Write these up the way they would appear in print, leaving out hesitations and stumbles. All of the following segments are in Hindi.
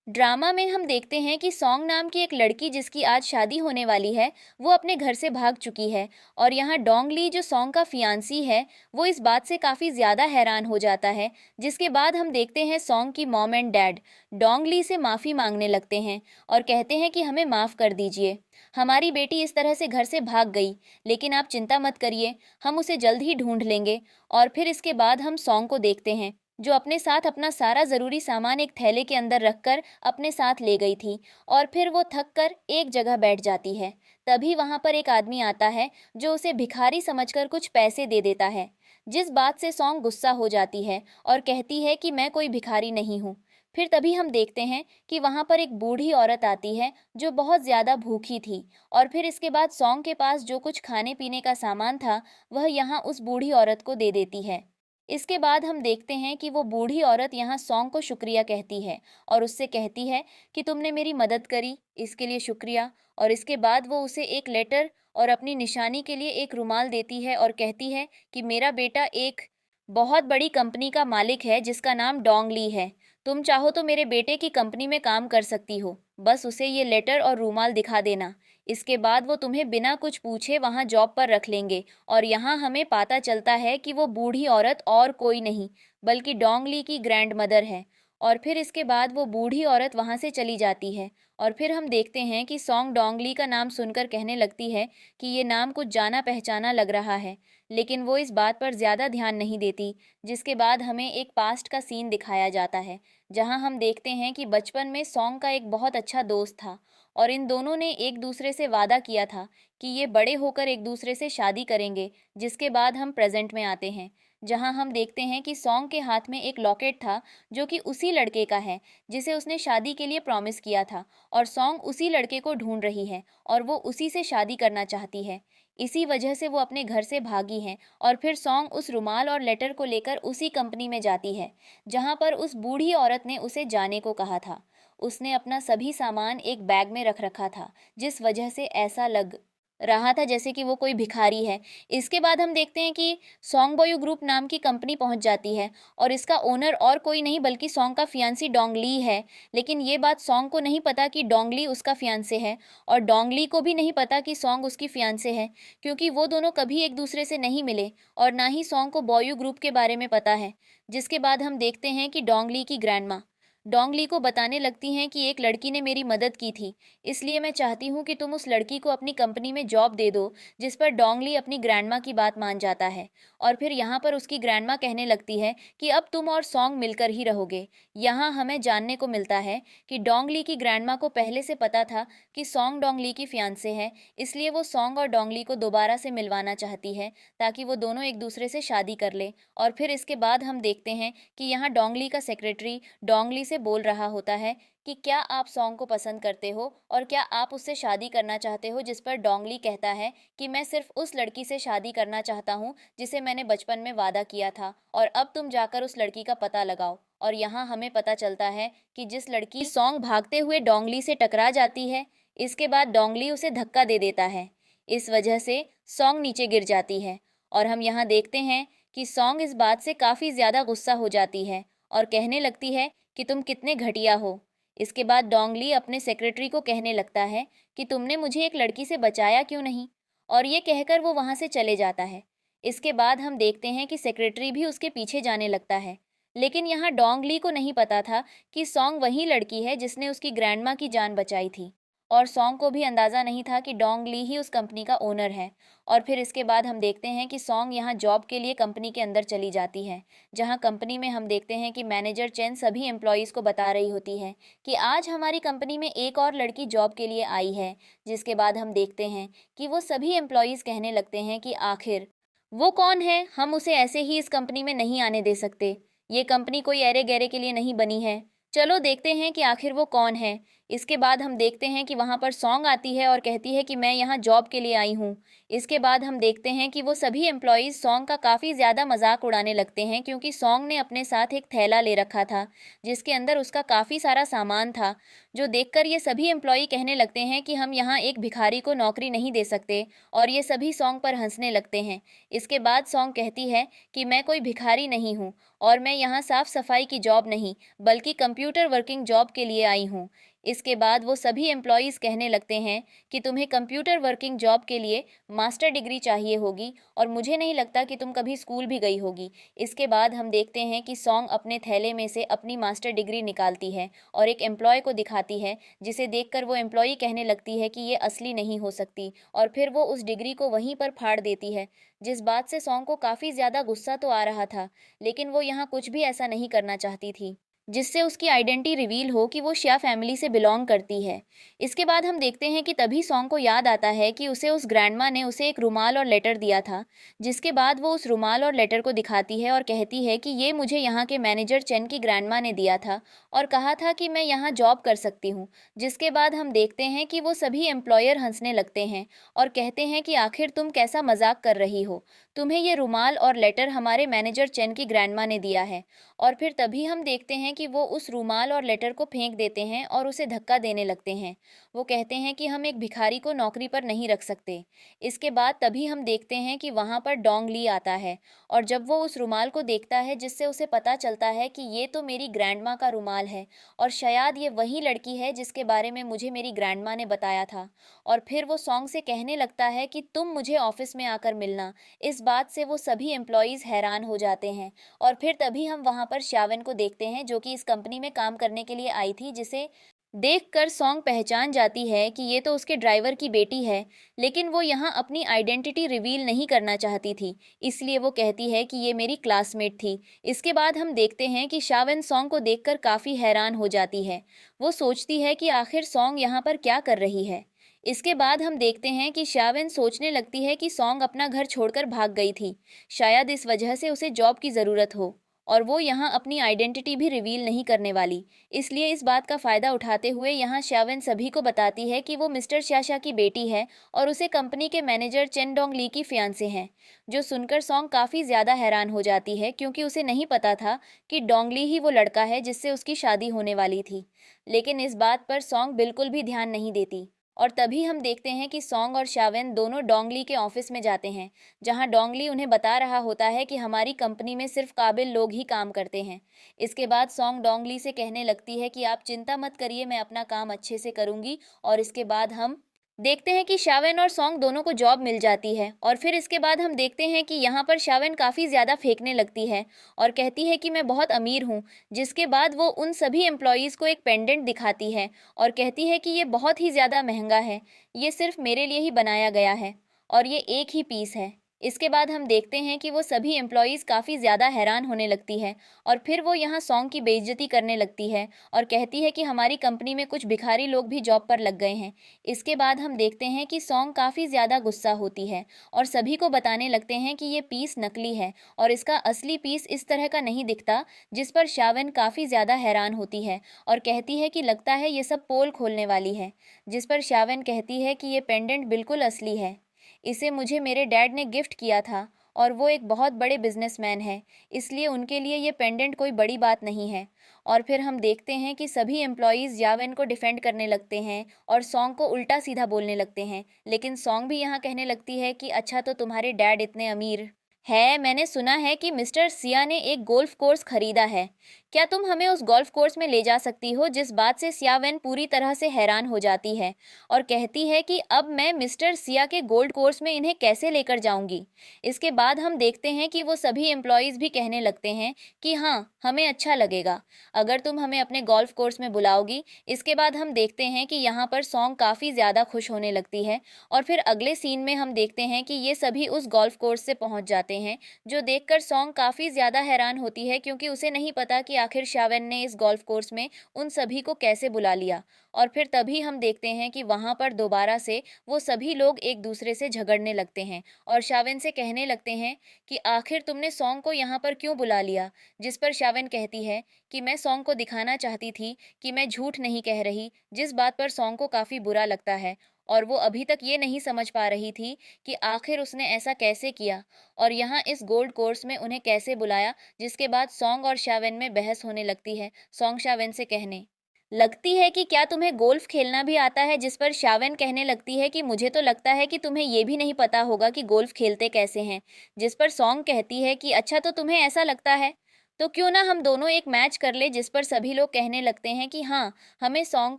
ड्रामा में हम देखते हैं कि सॉन्ग नाम की एक लड़की जिसकी आज शादी होने वाली है, वो अपने घर से भाग चुकी है। और यहाँ डोंग ली जो सॉन्ग का फियांसी है, वो इस बात से काफ़ी ज़्यादा हैरान हो जाता है। जिसके बाद हम देखते हैं सॉन्ग की मॉम एंड डैड डोंग ली से माफ़ी मांगने लगते हैं और कहते हैं कि हमें माफ़ कर दीजिए, हमारी बेटी इस तरह से घर से भाग गई, लेकिन आप चिंता मत करिए, हम उसे जल्द ही ढूंढ लेंगे। और फिर इसके बाद हम सॉन्ग को देखते हैं जो अपने साथ अपना सारा ज़रूरी सामान एक थैले के अंदर रखकर अपने साथ ले गई थी। और फिर वो थक कर एक जगह बैठ जाती है। तभी वहाँ पर एक आदमी आता है जो उसे भिखारी समझकर कुछ पैसे दे देता है। जिस बात से सॉन्ग गुस्सा हो जाती है और कहती है कि मैं कोई भिखारी नहीं हूँ। फिर तभी हम देखते हैं कि वहाँ पर एक बूढ़ी औरत आती है जो बहुत ज़्यादा भूखी थी। और फिर इसके बाद सॉन्ग के पास जो कुछ खाने पीने का सामान था, वह यहाँ उस बूढ़ी औरत को दे देती है। इसके बाद हम देखते हैं कि वो बूढ़ी औरत यहाँ सॉन्ग को शुक्रिया कहती है और उससे कहती है कि तुमने मेरी मदद करी, इसके लिए शुक्रिया। और इसके बाद वो उसे एक लेटर और अपनी निशानी के लिए एक रुमाल देती है और कहती है कि मेरा बेटा एक बहुत बड़ी कंपनी का मालिक है जिसका नाम डोंग ली है। तुम चाहो तो मेरे बेटे की कंपनी में काम कर सकती हो, बस उसे ये लेटर और रूमाल दिखा देना। इसके बाद वो तुम्हें बिना कुछ पूछे वहाँ जॉब पर रख लेंगे। और यहाँ हमें पता चलता है कि वो बूढ़ी औरत और कोई नहीं बल्कि डोंग ली की ग्रैंड मदर है। और फिर इसके बाद वो बूढ़ी औरत वहाँ से चली जाती है। और फिर हम देखते हैं कि सॉन्ग डोंग ली का नाम सुनकर कहने लगती है कि ये नाम कुछ जाना पहचाना लग रहा है, लेकिन वो इस बात पर ज़्यादा ध्यान नहीं देती। जिसके बाद हमें एक पास्ट का सीन दिखाया जाता है जहाँ हम देखते हैं कि बचपन में सॉन्ग का एक बहुत अच्छा दोस्त था और इन दोनों ने एक दूसरे से वादा किया था कि ये बड़े होकर एक दूसरे से शादी करेंगे। जिसके बाद हम प्रेजेंट में आते हैं जहां हम देखते हैं कि सॉन्ग के हाथ में एक लॉकेट था जो कि उसी लड़के का है जिसे उसने शादी के लिए प्रॉमिस किया था। और सॉन्ग उसी लड़के को ढूंढ रही है और वो उसी से शादी करना चाहती है। इसी वजह से वो अपने घर से भागी है। और फिर सॉन्ग उस रुमाल और लेटर को लेकर उसी कंपनी में जाती है जहां पर उस बूढ़ी औरत ने उसे जाने को कहा था। उसने अपना सभी सामान एक बैग में रख रखा था, जिस वजह से ऐसा लग रहा था जैसे कि वो कोई भिखारी है। इसके बाद हम देखते हैं कि सॉन्ग बॉय ग्रुप नाम की कंपनी पहुंच जाती है और इसका ओनर और कोई नहीं बल्कि सॉन्ग का फियांसी डोंगली है। लेकिन ये बात सॉन्ग को नहीं पता कि डोंगली उसका फियांसे है और डोंगली को भी नहीं पता कि सॉन्ग उसकी फियांसे है, क्योंकि वो दोनों कभी एक दूसरे से नहीं मिले और ना ही सॉन्ग को बॉय ग्रुप के बारे में पता है। जिसके बाद हम देखते हैं कि डोंगली की ग्रैंडमा डोंगली को बताने लगती हैं कि एक लड़की ने मेरी मदद की थी, इसलिए मैं चाहती हूँ कि तुम उस लड़की को अपनी कंपनी में जॉब दे दो। जिस पर डोंगली अपनी ग्रैंडमा की बात मान जाता है। और फिर यहाँ पर उसकी ग्रैंडमा कहने लगती है कि अब तुम और सॉन्ग मिलकर ही रहोगे। यहाँ हमें जानने को मिलता है कि डोंगली की ग्रैंडमा को पहले से पता था कि सॉन्ग डोंगली की फियांसे है, इसलिए वो सॉन्ग और डोंगली को दोबारा से मिलवाना चाहती है ताकि वो दोनों एक दूसरे से शादी कर ले। और फिर इसके बाद हम देखते हैं कि यहाँ डोंगली का सेक्रेटरी डोंगली से बोल रहा होता है कि क्या आप सॉन्ग को पसंद करते हो और क्या आप उससे शादी करना चाहते हो। जिस पर डोंगली कहता है कि मैं सिर्फ उस लड़की से शादी करना चाहता हूँ जिसे मैंने बचपन में वादा किया था, और अब तुम जाकर उस लड़की का पता लगाओ। और यहाँ हमें पता चलता है कि जिस लड़की सॉन्ग भागते हुए डोंगली से टकरा जाती है, इसके बाद डोंगली उसे धक्का दे देता है। इस वजह से सॉन्ग नीचे गिर जाती है और हम यहाँ देखते हैं कि सॉन्ग इस बात से काफ़ी ज़्यादा गुस्सा हो जाती है और कहने लगती है कि तुम कितने घटिया हो। इसके बाद डोंगली अपने सेक्रेटरी को कहने लगता है कि तुमने मुझे एक लड़की से बचाया क्यों नहीं, और ये कहकर वो वहाँ से चले जाता है। इसके बाद हम देखते हैं कि सेक्रेटरी भी उसके पीछे जाने लगता है। लेकिन यहाँ डोंगली को नहीं पता था कि सॉन्ग वही लड़की है जिसने उसकी ग्रैंडमा की जान बचाई थी। और सॉन्ग को भी अंदाज़ा नहीं था कि डोंगली ही उस कंपनी का ओनर है। और फिर इसके बाद हम देखते हैं कि सॉन्ग यहाँ जॉब के लिए कंपनी के अंदर चली जाती है, जहाँ कंपनी में हम देखते हैं कि मैनेजर चेन सभी एम्प्लॉयज़ को बता रही होती है कि आज हमारी कंपनी में एक और लड़की जॉब के लिए आई है। जिसके बाद हम देखते हैं कि वो सभी एम्प्लॉयज़ कहने लगते हैं कि आखिर वो कौन है, हम उसे ऐसे ही इस कंपनी में नहीं आने दे सकते। ये कंपनी कोई ऐरे गैरे के लिए नहीं बनी है, चलो देखते हैं कि आखिर वो कौन है। इसके बाद हम देखते हैं कि वहाँ पर सॉन्ग आती है और कहती है कि मैं यहाँ जॉब के लिए आई हूँ। इसके बाद हम देखते हैं कि वो सभी एम्प्लॉयज़ सॉन्ग का काफ़ी ज़्यादा मजाक उड़ाने लगते हैं क्योंकि सॉन्ग ने अपने साथ एक थैला ले रखा था जिसके अंदर उसका काफ़ी सारा सामान था, जो देखकर ये सभी एम्प्लॉई कहने लगते हैं कि हम यहाँ एक भिखारी को नौकरी नहीं दे सकते और ये सभी सॉन्ग पर हंसने लगते हैं। इसके बाद सॉन्ग कहती है कि मैं कोई भिखारी नहीं हूँ और मैं यहाँ साफ सफाई की जॉब नहीं बल्कि कंप्यूटर वर्किंग जॉब के लिए आई हूँ। इसके बाद वो सभी एम्प्लॉयज़ कहने लगते हैं कि तुम्हें कंप्यूटर वर्किंग जॉब के लिए मास्टर डिग्री चाहिए होगी और मुझे नहीं लगता कि तुम कभी स्कूल भी गई होगी। इसके बाद हम देखते हैं कि सॉन्ग अपने थैले में से अपनी मास्टर डिग्री निकालती है और एक एम्प्लॉय को दिखाती है, जिसे देखकर वो एम्प्लॉई कहने लगती है कि ये असली नहीं हो सकती और फिर वो उस डिग्री को वहीं पर फाड़ देती है। जिस बात से सॉन्ग को काफ़ी ज़्यादा गुस्सा तो आ रहा था, लेकिन वो यहाँ कुछ भी ऐसा नहीं करना चाहती थी जिससे उसकी आइडेंटिटी रिवील हो कि वो शिया फैमिली से बिलोंग करती है। इसके बाद हम देखते हैं कि तभी सॉन्ग को याद आता है कि उसे उस ग्रैंडमा ने उसे एक रुमाल और लेटर दिया था, जिसके बाद वो उस रुमाल और लेटर को दिखाती है और कहती है कि ये मुझे यहाँ के मैनेजर चेन की ग्रैंडमा ने दिया था और कहा था कि मैं यहाँ जॉब कर सकती हूँ। जिसके बाद हम देखते हैं कि वो सभी एम्प्लॉयर हंसने लगते हैं और कहते हैं कि आखिर तुम कैसा मजाक कर रही हो, तुम्हें ये रुमाल और लेटर हमारे मैनेजर चेन की ग्रैंडमा ने दिया है। और फिर तभी हम देखते हैं कि वो उस रुमाल और लेटर को फेंक देते हैं और उसे धक्का देने लगते हैं। वो कहते हैं कि हम एक भिखारी को नौकरी पर नहीं रख सकते। इसके बाद तभी हम देखते हैं कि वहाँ पर डोंग ली आता है और जब वो उस रुमाल को देखता है जिससे उसे पता चलता है कि ये तो मेरी ग्रैंडमा का रुमाल है और शायद ये वही लड़की है जिसके बारे में मुझे मेरी ग्रैंडमा ने बताया था। और फिर वो सॉन्ग से कहने लगता है कि तुम मुझे ऑफिस में आकर मिलना। इस बात से वो सभी एम्प्लॉयज़ हैरान हो जाते हैं और फिर तभी हम वहाँ पर श्यावन को देखते हैं जो कि इस कंपनी में काम करने के लिए आई थी, जिसे देखकर सॉन्ग पहचान जाती है कि ये तो उसके ड्राइवर की बेटी है, लेकिन वो यहाँ अपनी आइडेंटिटी रिवील नहीं करना चाहती थी, इसलिए वो कहती है कि ये मेरी क्लासमेट थी। इसके बाद हम देखते हैं कि श्यावन सॉन्ग को देखकर काफ़ी हैरान हो जाती है। वो सोचती है कि आखिर सॉन्ग यहाँ पर क्या कर रही है। इसके बाद हम देखते हैं कि श्यावन सोचने लगती है कि सॉन्ग अपना घर छोड़कर भाग गई थी, शायद इस वजह से उसे जॉब की ज़रूरत हो और वो यहाँ अपनी आइडेंटिटी भी रिवील नहीं करने वाली। इसलिए इस बात का फ़ायदा उठाते हुए यहाँ श्यावन सभी को बताती है कि वो मिस्टर शाशा की बेटी है और उसे कंपनी के मैनेजर चेन डोंग ली की फियांसे हैं। जो सुनकर सॉन्ग काफ़ी ज़्यादा हैरान हो जाती है क्योंकि उसे नहीं पता था कि डोंगली ही वो लड़का है जिससे उसकी शादी होने वाली थी। लेकिन इस बात पर सॉन्ग बिल्कुल भी ध्यान नहीं देती और तभी हम देखते हैं कि सॉन्ग और श्यावन दोनों डोंगली के ऑफिस में जाते हैं, जहां डोंगली उन्हें बता रहा होता है कि हमारी कंपनी में सिर्फ काबिल लोग ही काम करते हैं। इसके बाद सॉन्ग डोंगली से कहने लगती है कि आप चिंता मत करिए, मैं अपना काम अच्छे से करूंगी। और इसके बाद हम देखते हैं कि श्यावन और सॉन्ग दोनों को जॉब मिल जाती है और फिर इसके बाद हम देखते हैं कि यहाँ पर श्यावन काफ़ी ज़्यादा फेंकने लगती है और कहती है कि मैं बहुत अमीर हूँ। जिसके बाद वो उन सभी एम्प्लॉयज़ को एक पेंडेंट दिखाती है और कहती है कि ये बहुत ही ज़्यादा महंगा है, ये सिर्फ मेरे लिए ही बनाया गया है और ये एक ही पीस है। इसके बाद हम देखते हैं कि वो सभी एम्प्लॉयज़ काफ़ी ज़्यादा हैरान होने लगती है और फिर वो यहाँ सॉन्ग की बेइज्जती करने लगती है और कहती है कि हमारी कंपनी में कुछ भिखारी लोग भी जॉब पर लग गए हैं। इसके बाद हम देखते हैं कि सॉन्ग काफ़ी ज़्यादा गुस्सा होती है और सभी को बताने लगते हैं कि ये पीस नकली है और इसका असली पीस इस तरह का नहीं दिखता। जिस पर श्यावन काफ़ी ज़्यादा हैरान होती है और कहती है कि लगता है ये सब पोल खोलने वाली है। जिस पर श्यावन कहती है कि ये पेंडेंट बिल्कुल असली है, इसे मुझे मेरे डैड ने गिफ्ट किया था और वो एक बहुत बड़े बिजनेसमैन है, इसलिए उनके लिए ये पेंडेंट कोई बड़ी बात नहीं है। और फिर हम देखते हैं कि सभी एम्प्लॉयज़ यावेन को डिफेंड करने लगते हैं और सॉन्ग को उल्टा सीधा बोलने लगते हैं, लेकिन सॉन्ग भी यहाँ कहने लगती है कि अच्छा तो तुम्हारे डैड इतने अमीर है, मैंने सुना है कि मिस्टर सिया ने एक गोल्फ कोर्स खरीदा है, क्या तुम हमें उस गोल्फ कोर्स में ले जा सकती हो। जिस बात से सियावेन पूरी तरह से हैरान हो जाती है और कहती है कि अब मैं मिस्टर सिया के गोल्ड कोर्स में इन्हें कैसे लेकर जाऊंगी। इसके बाद हम देखते हैं कि वो सभी एम्प्लॉयज़ भी कहने लगते हैं कि हाँ, हमें अच्छा लगेगा अगर तुम हमें अपने गोल्फ कोर्स में बुलाओगी। इसके बाद हम देखते हैं कि यहाँ पर सॉन्ग काफ़ी ज़्यादा खुश होने लगती है और फिर अगले सीन में हम देखते हैं कि ये सभी उस गोल्फ कोर्स से पहुँच जाते हैं, जो देखकर सॉन्ग काफ़ी ज़्यादा हैरान होती है क्योंकि उसे नहीं पता कि आखिर शावेन ने इस गोल्फ कोर्स में उन सभी को कैसे बुला लिया। और फिर तभी हम देखते हैं कि वहाँ पर दोबारा से वो सभी लोग एक दूसरे से झगड़ने लगते हैं और शावेन से कहने लगते हैं कि आखिर तुमने सॉन्ग को यहाँ पर क्यों बुला लिया। जिस पर शावेन कहती है कि मैं सॉन्ग को दिखाना चाहती थी कि मैं झूठ नहीं कह रही, जिस बात पर सॉन्ग को काफ़ी बुरा लगता है। और वो अभी तक ये नहीं समझ पा रही थी कि आखिर उसने ऐसा कैसे किया और यहाँ इस गोल्ड कोर्स में उन्हें कैसे बुलाया। जिसके बाद सॉन्ग और शावेन में बहस होने लगती है। सॉन्ग शावेन से कहने लगती है कि क्या तुम्हें गोल्फ खेलना भी आता है, जिस पर शावेन कहने लगती है कि मुझे तो लगता है कि तुम्हें ये भी नहीं पता होगा कि गोल्फ खेलते कैसे हैं। जिस पर सॉन्ग कहती है कि अच्छा, तो तुम्हें ऐसा लगता है तो क्यों ना हम दोनों एक मैच कर ले। जिस पर सभी लोग कहने लगते हैं कि हाँ, हमें सॉन्ग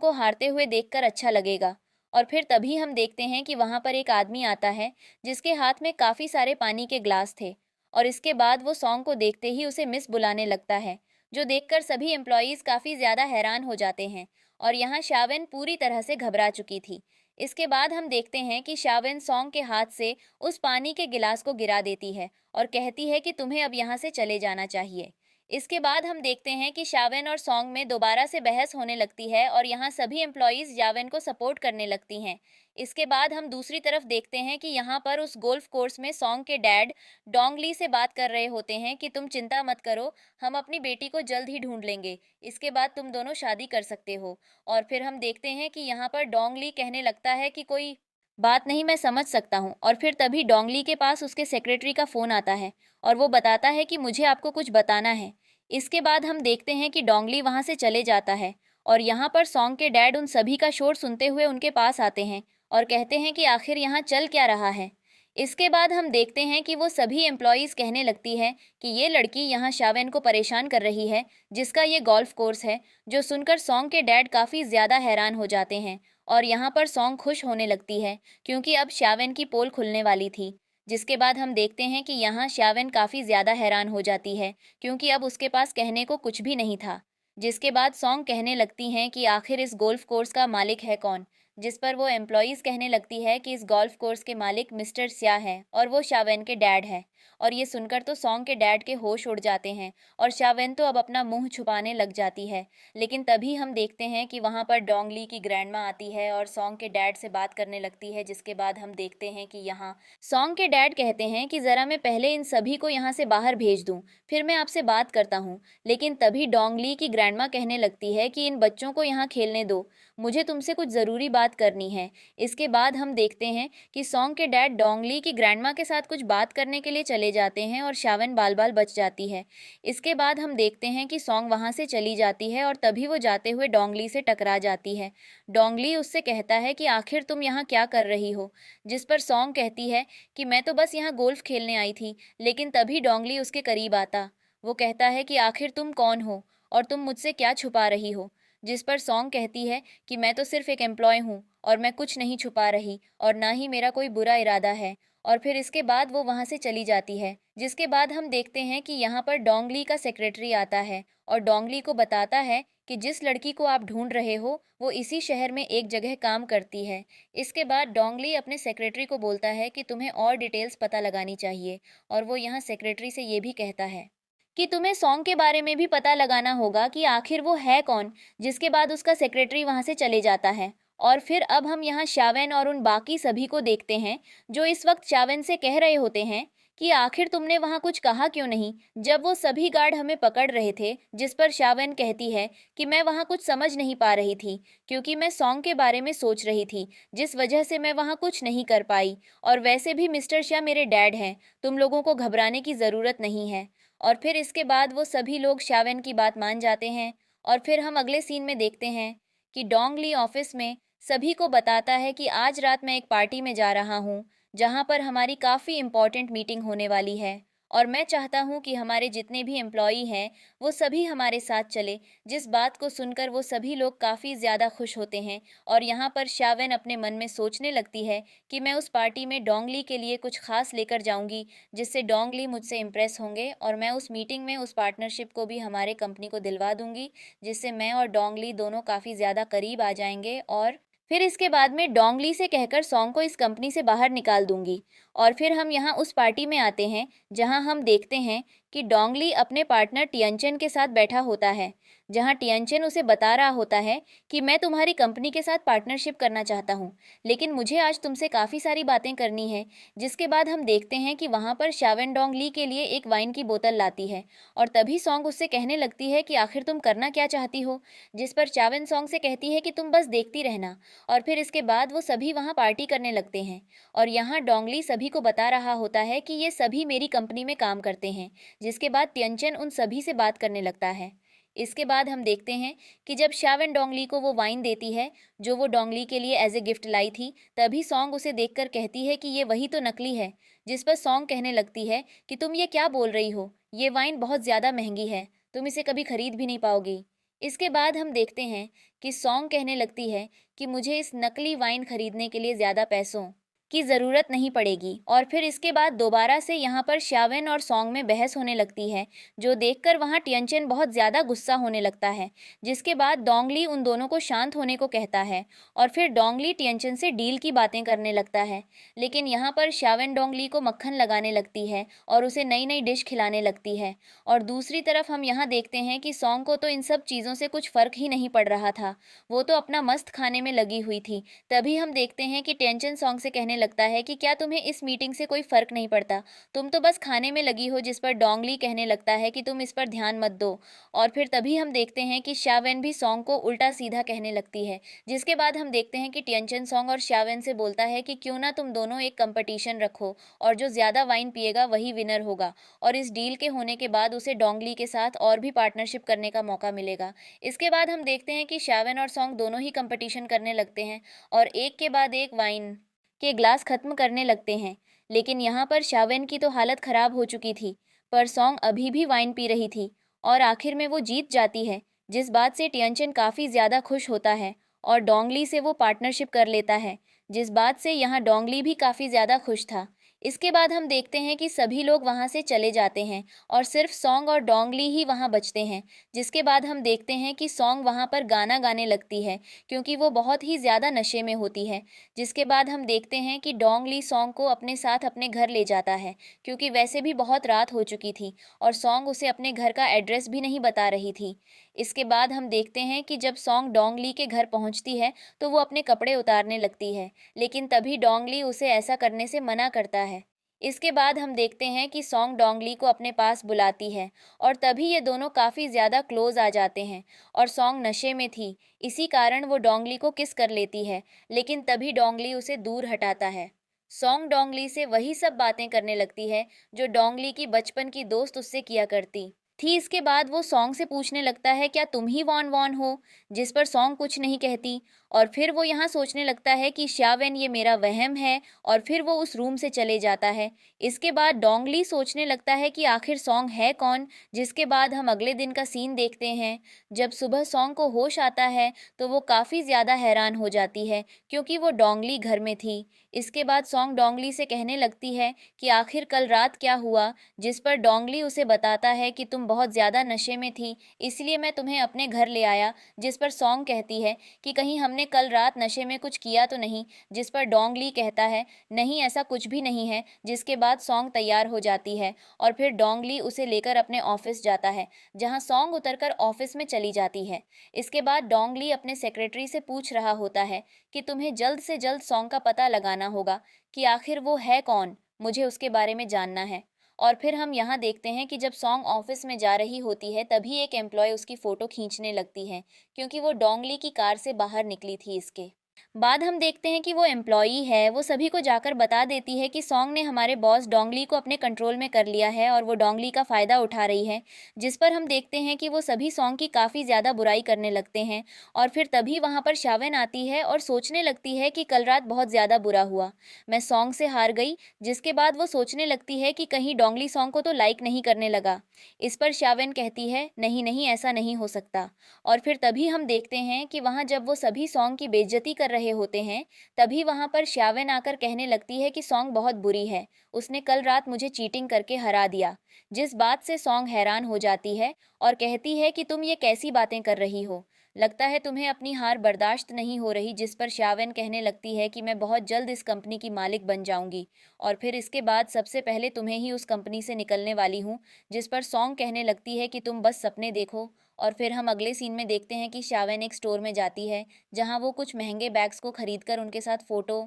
को हारते हुए देखकर अच्छा लगेगा। और फिर तभी हम देखते हैं कि वहाँ पर एक आदमी आता है जिसके हाथ में काफ़ी सारे पानी के ग्लास थे। और इसके बाद वो सॉन्ग को देखते ही उसे मिस बुलाने लगता है, जो देखकर सभी एम्प्लॉयज़ काफ़ी ज़्यादा हैरान हो जाते हैं। और यहाँ शावेन पूरी तरह से घबरा चुकी थी। इसके बाद हम देखते हैं कि शावेन सॉन्ग के हाथ से उस पानी के गिलास को गिरा देती है और कहती है कि तुम्हें अब यहाँ से चले जाना चाहिए। इसके बाद हम देखते हैं कि शावेन और सॉन्ग में दोबारा से बहस होने लगती है और यहाँ सभी एम्प्लॉयज़ यावेन को सपोर्ट करने लगती हैं। इसके बाद हम दूसरी तरफ देखते हैं कि यहाँ पर उस गोल्फ कोर्स में सॉन्ग के डैड डोंग ली से बात कर रहे होते हैं कि तुम चिंता मत करो, हम अपनी बेटी को जल्द ही ढूंढ लेंगे, इसके बाद तुम दोनों शादी कर सकते हो। और फिर हम देखते हैं कि यहाँ पर डोंग ली कहने लगता है कि कोई बात नहीं, मैं समझ सकता हूँ। और फिर तभी डोंग ली के पास उसके सेक्रेटरी का फ़ोन आता है और वो बताता है कि मुझे आपको कुछ बताना है। इसके बाद हम देखते हैं कि डोंग ली वहाँ से चले जाता है और यहाँ पर सॉन्ग के डैड उन सभी का शोर सुनते हुए उनके पास आते हैं और कहते हैं कि आखिर यहाँ चल क्या रहा है। इसके बाद हम देखते हैं कि वो सभी एम्प्लॉयज़ कहने लगती है कि ये लड़की यहाँ शावेन को परेशान कर रही है, जिसका ये गोल्फ कोर्स है। जो सुनकर सॉन्ग के डैड काफ़ी ज़्यादा हैरान हो जाते हैं और यहाँ पर सॉन्ग खुश होने लगती है क्योंकि अब शावेन की पोल खुलने वाली थी। जिसके बाद हम देखते हैं कि यहाँ शावेन काफ़ी ज़्यादा हैरान हो जाती है क्योंकि अब उसके पास कहने को कुछ भी नहीं था। जिसके बाद सॉन्ग कहने लगती हैं कि आखिर इस गोल्फ कोर्स का मालिक है कौन। जिस पर वो एम्प्लॉयज़ कहने लगती है कि इस गोल्फ कोर्स के मालिक मिस्टर स्या हैं और वो शावेन के डैड हैं। और ये सुनकर तो सॉन्ग के डैड के होश उड़ जाते हैं और शावेन तो अब अपना मुंह छुपाने लग जाती है। लेकिन तभी हम देखते हैं कि वहाँ पर डोंग ली की ग्रैंडमा आती है और सॉन्ग के डैड से बात करने लगती है। जिसके बाद हम देखते हैं कि यहाँ सॉन्ग के डैड कहते हैं कि ज़रा मैं पहले इन सभी को यहाँ से बाहर भेज दूँ, फिर मैं आपसे बात करता हूँ। लेकिन तभी डोंग ली की ग्रैंडमा कहने लगती है कि इन बच्चों को यहाँ खेलने दो, मुझे तुमसे कुछ ज़रूरी बात करनी है। इसके बाद हम देखते हैं कि सॉन्ग के डैड डोंग ली की ग्रैंडमा के साथ कुछ बात करने के लिए चले जाते हैं और शावेन बाल बाल बच जाती है। इसके बाद हम देखते हैं कि सॉन्ग वहाँ से चली जाती है और तभी वो जाते हुए डोंग ली से टकरा जाती है। डोंग ली उससे कहता है कि आखिर तुम यहाँ क्या कर रही हो। जिस पर सॉन्ग कहती है कि मैं तो बस यहाँ गोल्फ खेलने आई थी। लेकिन तभी डोंग ली उसके करीब आता। वो कहता है कि आखिर तुम कौन हो और तुम मुझसे क्या छुपा रही हो। जिस पर सॉन्ग कहती है कि मैं तो सिर्फ एक एम्प्लॉय हूँ और मैं कुछ नहीं छुपा रही और ना ही मेरा कोई बुरा इरादा है। और फिर इसके बाद वो वहाँ से चली जाती है। जिसके बाद हम देखते हैं कि यहाँ पर डोंग ली का सेक्रेटरी आता है और डोंग ली को बताता है कि जिस लड़की को आप ढूंढ रहे हो वो इसी शहर में एक जगह काम करती है। इसके बाद डोंग ली अपने सेक्रेटरी को बोलता है कि तुम्हें और डिटेल्स पता लगानी चाहिए और वो यहाँ सेक्रेटरी से ये भी कहता है कि तुम्हें सॉन्ग के बारे में भी पता लगाना होगा कि आखिर वो है कौन। जिसके बाद उसका सेक्रेटरी वहाँ से चले जाता है। और फिर अब हम यहाँ शावेन और उन बाकी सभी को देखते हैं जो इस वक्त शावेन से कह रहे होते हैं कि आखिर तुमने वहाँ कुछ कहा क्यों नहीं, जब वो सभी गार्ड हमें पकड़ रहे थे। जिस पर शावेन कहती है कि मैं वहाँ कुछ समझ नहीं पा रही थी क्योंकि मैं सॉन्ग के बारे में सोच रही थी, जिस वजह से मैं वहाँ कुछ नहीं कर पाई। और वैसे भी मिस्टर शाह मेरे डैड हैं, तुम लोगों को घबराने की ज़रूरत नहीं है। और फिर इसके बाद वो सभी लोग शावेन की बात मान जाते हैं। और फिर हम अगले सीन में देखते हैं कि डोंग ली ऑफिस में सभी को बताता है कि आज रात मैं एक पार्टी में जा रहा हूँ जहाँ पर हमारी काफ़ी इम्पोर्टेंट मीटिंग होने वाली है और मैं चाहता हूँ कि हमारे जितने भी एम्प्लॉई हैं वो सभी हमारे साथ चले। जिस बात को सुनकर वो सभी लोग काफ़ी ज़्यादा खुश होते हैं और यहाँ पर शावेन अपने मन में सोचने लगती है कि मैं उस पार्टी में डोंग ली के लिए कुछ खास लेकर जाऊँगी जिससे डोंग ली मुझसे इम्प्रेस होंगे और मैं उस मीटिंग में उस पार्टनरशिप को भी हमारे कंपनी को दिलवा दूँगी, जिससे मैं और डोंग ली दोनों काफ़ी ज़्यादा करीब आ जाएंगे। और फिर इसके बाद में डोंग ली से कहकर सॉन्ग को इस कंपनी से बाहर निकाल दूंगी। और फिर हम यहाँ उस पार्टी में आते हैं जहाँ हम देखते हैं कि डोंगली अपने पार्टनर टियनचन के साथ बैठा होता है, जहां टियनचन उसे बता रहा होता है कि मैं तुम्हारी कंपनी के साथ पार्टनरशिप करना चाहता हूं, लेकिन मुझे आज तुमसे काफ़ी सारी बातें करनी है। जिसके बाद हम देखते हैं कि वहां पर शावेन डोंगली के लिए एक वाइन की बोतल लाती है और तभी सॉन्ग उससे कहने लगती है कि आखिर तुम करना क्या चाहती हो, जिस पर चावेन सॉन्ग से कहती है कि तुम बस देखती रहना। और फिर इसके बाद वो सभी वहां पार्टी करने लगते हैं और यहाँ डोंगली सभी को बता रहा होता है कि ये सभी मेरी कंपनी में काम करते हैं। जिसके बाद टियनचन उन सभी से बात करने लगता है। इसके बाद हम देखते हैं कि जब शावेन डोंगली को वो वाइन देती है जो वो डोंगली के लिए एज ए गिफ्ट लाई थी, तभी सॉन्ग उसे देखकर कहती है कि ये वही तो नकली है। जिस पर सॉन्ग कहने लगती है कि तुम ये क्या बोल रही हो, ये वाइन बहुत ज़्यादा महंगी है, तुम इसे कभी खरीद भी नहीं पाओगी। इसके बाद हम देखते हैं कि सॉन्ग कहने लगती है कि मुझे इस नकली वाइन खरीदने के लिए ज़्यादा पैसों की ज़रूरत नहीं पड़ेगी। और फिर इसके बाद दोबारा से यहाँ पर शावेन और सॉन्ग में बहस होने लगती है, जो देखकर वहाँ टियनचन बहुत ज़्यादा गुस्सा होने लगता है। जिसके बाद डोंगली उन दोनों को शांत होने को कहता है और फिर डोंगली टियनचन से डील की बातें करने लगता है। लेकिन यहाँ पर शावेन डोंगली को मक्खन लगाने लगती है और उसे नई नई डिश खिलाने लगती है। और दूसरी तरफ हम यहाँ देखते हैं कि सॉन्ग को तो इन सब चीज़ों से कुछ फ़र्क ही नहीं पड़ रहा था, वो तो अपना मस्त खाने में लगी हुई थी। तभी हम देखते हैं कि टियनचन सॉन्ग से कहने लगता है कि क्या तुम्हें इस मीटिंग से कोई फ़र्क नहीं पड़ता, तुम तो बस खाने में लगी हो। जिस पर डोंगली कहने लगता है कि तुम इस पर ध्यान मत दो। और फिर तभी हम देखते हैं कि शावेन भी सॉन्ग को उल्टा सीधा कहने लगती है। जिसके बाद हम देखते हैं कि टियनचन सॉन्ग और शावेन से बोलता है कि क्यों ना तुम दोनों एक कंपटीशन रखो और जो ज़्यादा वाइन पिएगा वही विनर होगा। और इस डील के होने के बाद उसे डोंगली के साथ और भी पार्टनरशिप करने का मौका मिलेगा। इसके बाद हम देखते हैं कि शावेन और सॉन्ग दोनों ही कंपटीशन करने लगते हैं और एक के बाद एक वाइन के ग्लास खत्म करने लगते हैं। लेकिन यहाँ पर शावेन की तो हालत ख़राब हो चुकी थी, पर सॉन्ग अभी भी वाइन पी रही थी और आखिर में वो जीत जाती है। जिस बात से टियनचन काफ़ी ज़्यादा खुश होता है और डोंगली से वो पार्टनरशिप कर लेता है, जिस बात से यहाँ डोंगली भी काफ़ी ज़्यादा खुश था। इसके बाद हम देखते हैं कि सभी लोग वहाँ से चले जाते हैं और सिर्फ सॉन्ग और डोंगली ही वहाँ बचते हैं। जिसके बाद हम देखते हैं कि सॉन्ग वहाँ पर गाना गाने लगती है, क्योंकि वो बहुत ही ज़्यादा नशे में होती है। जिसके बाद हम देखते हैं कि डोंगली सॉन्ग को अपने साथ अपने घर ले जाता है, क्योंकि वैसे भी बहुत रात हो चुकी थी और सॉन्ग उसे अपने घर का एड्रेस भी नहीं बता रही थी। इसके बाद हम देखते हैं कि जब सॉन्ग डोंगली के घर पहुंचती है तो वो अपने कपड़े उतारने लगती है, लेकिन तभी डोंगली उसे ऐसा करने से मना करता है। इसके बाद हम देखते हैं कि सॉन्ग डोंगली को अपने पास बुलाती है और तभी ये दोनों काफ़ी ज़्यादा क्लोज आ जाते हैं। और सॉन्ग नशे में थी, इसी कारण वो डोंगली को किस कर लेती है, लेकिन तभी डोंगली उसे दूर हटाता है। सॉन्ग डोंगली से वही सब बातें करने लगती है जो डोंगली की बचपन की दोस्त उससे किया करती थी। इसके बाद वो सॉन्ग से पूछने लगता है क्या तुम ही वॉन वॉन हो, जिस पर सॉन्ग कुछ नहीं कहती। और फिर वो यहाँ सोचने लगता है कि शावेन ये मेरा वहम है और फिर वो उस रूम से चले जाता है। इसके बाद डोंगली सोचने लगता है कि आखिर सॉन्ग है कौन। जिसके बाद हम अगले दिन का सीन देखते हैं। जब सुबह सॉन्ग को होश आता है तो वो काफ़ी ज़्यादा हैरान हो जाती है, क्योंकि वो डोंगली घर में थी। इसके बाद सॉन्ग डोंगली से कहने लगती है कि आखिर कल रात क्या हुआ, जिस पर डोंगली उसे बताता है कि तुम बहुत ज़्यादा नशे में थी, इसलिए मैं तुम्हें अपने घर ले आया। जिस पर सॉन्ग कहती है कि कहीं हमने कल रात नशे में कुछ किया तो नहीं। जिस पर डोंगली कहता है नहीं, ऐसा कुछ भी नहीं है। जिसके बाद सॉन्ग तैयार हो जाती है और फिर डोंगली उसे लेकर अपने ऑफिस जाता है, जहां सॉन्ग उतरकर ऑफिस में चली जाती है। इसके बाद डोंगली अपने सेक्रेटरी से पूछ रहा होता है कि तुम्हें जल्द से जल्द सॉन्ग का पता लगाना होगा कि आखिर वो है कौन, मुझे उसके बारे में जानना है। और फिर हम यहाँ देखते हैं कि जब सॉन्ग ऑफिस में जा रही होती है तभी एक एम्प्लॉय उसकी फ़ोटो खींचने लगती है, क्योंकि वो डोंगली की कार से बाहर निकली थी। इसके बाद हम देखते हैं कि वो एम्प्लॉई है, वो सभी को जाकर बता देती है कि सॉन्ग ने हमारे बॉस डोंगली को अपने कंट्रोल में कर लिया है और वो डोंगली का फ़ायदा उठा रही है। जिस पर हम देखते हैं कि वो सभी सॉन्ग की काफ़ी ज़्यादा बुराई करने लगते हैं। और फिर तभी वहाँ पर शावेन आती है और सोचने लगती है कि कल रात बहुत ज़्यादा बुरा हुआ, मैं सॉन्ग से हार गई। जिसके बाद वो सोचने लगती है कि कहीं डोंगली सॉन्ग को तो लाइक नहीं करने लगा। इस पर शावेन कहती है नहीं नहीं, ऐसा नहीं हो सकता। और फिर तभी हम देखते हैं कि वहाँ जब वो सभी सॉन्ग की बेइज्जती कर रहे होते हैं, तभी वहाँ पर शावेन आकर कहने लगती है कि सॉन्ग बहुत बुरी है, उसने कल रात मुझे चीटिंग करके हरा दिया। जिस बात से सॉन्ग हैरान हो जाती है और कहती है कि तुम ये कैसी बातें कर रही हो। लगता है तुम्हें अपनी हार बर्दाश्त नहीं हो रही। जिस पर शावेन कहने लगती है कि मैं बहुत जल्द इस कंपनी की मालिक बन जाऊंगी और फिर इसके बाद सबसे पहले तुम्हें ही उस कंपनी से निकलने वाली हूँ। जिस पर सॉन्ग कहने लगती है कि तुम बस सपने देखो। और फिर हम अगले सीन में देखते हैं कि शावेन एक स्टोर में जाती है जहाँ वो कुछ महंगे बैग्स को खरीदकर उनके साथ फोटो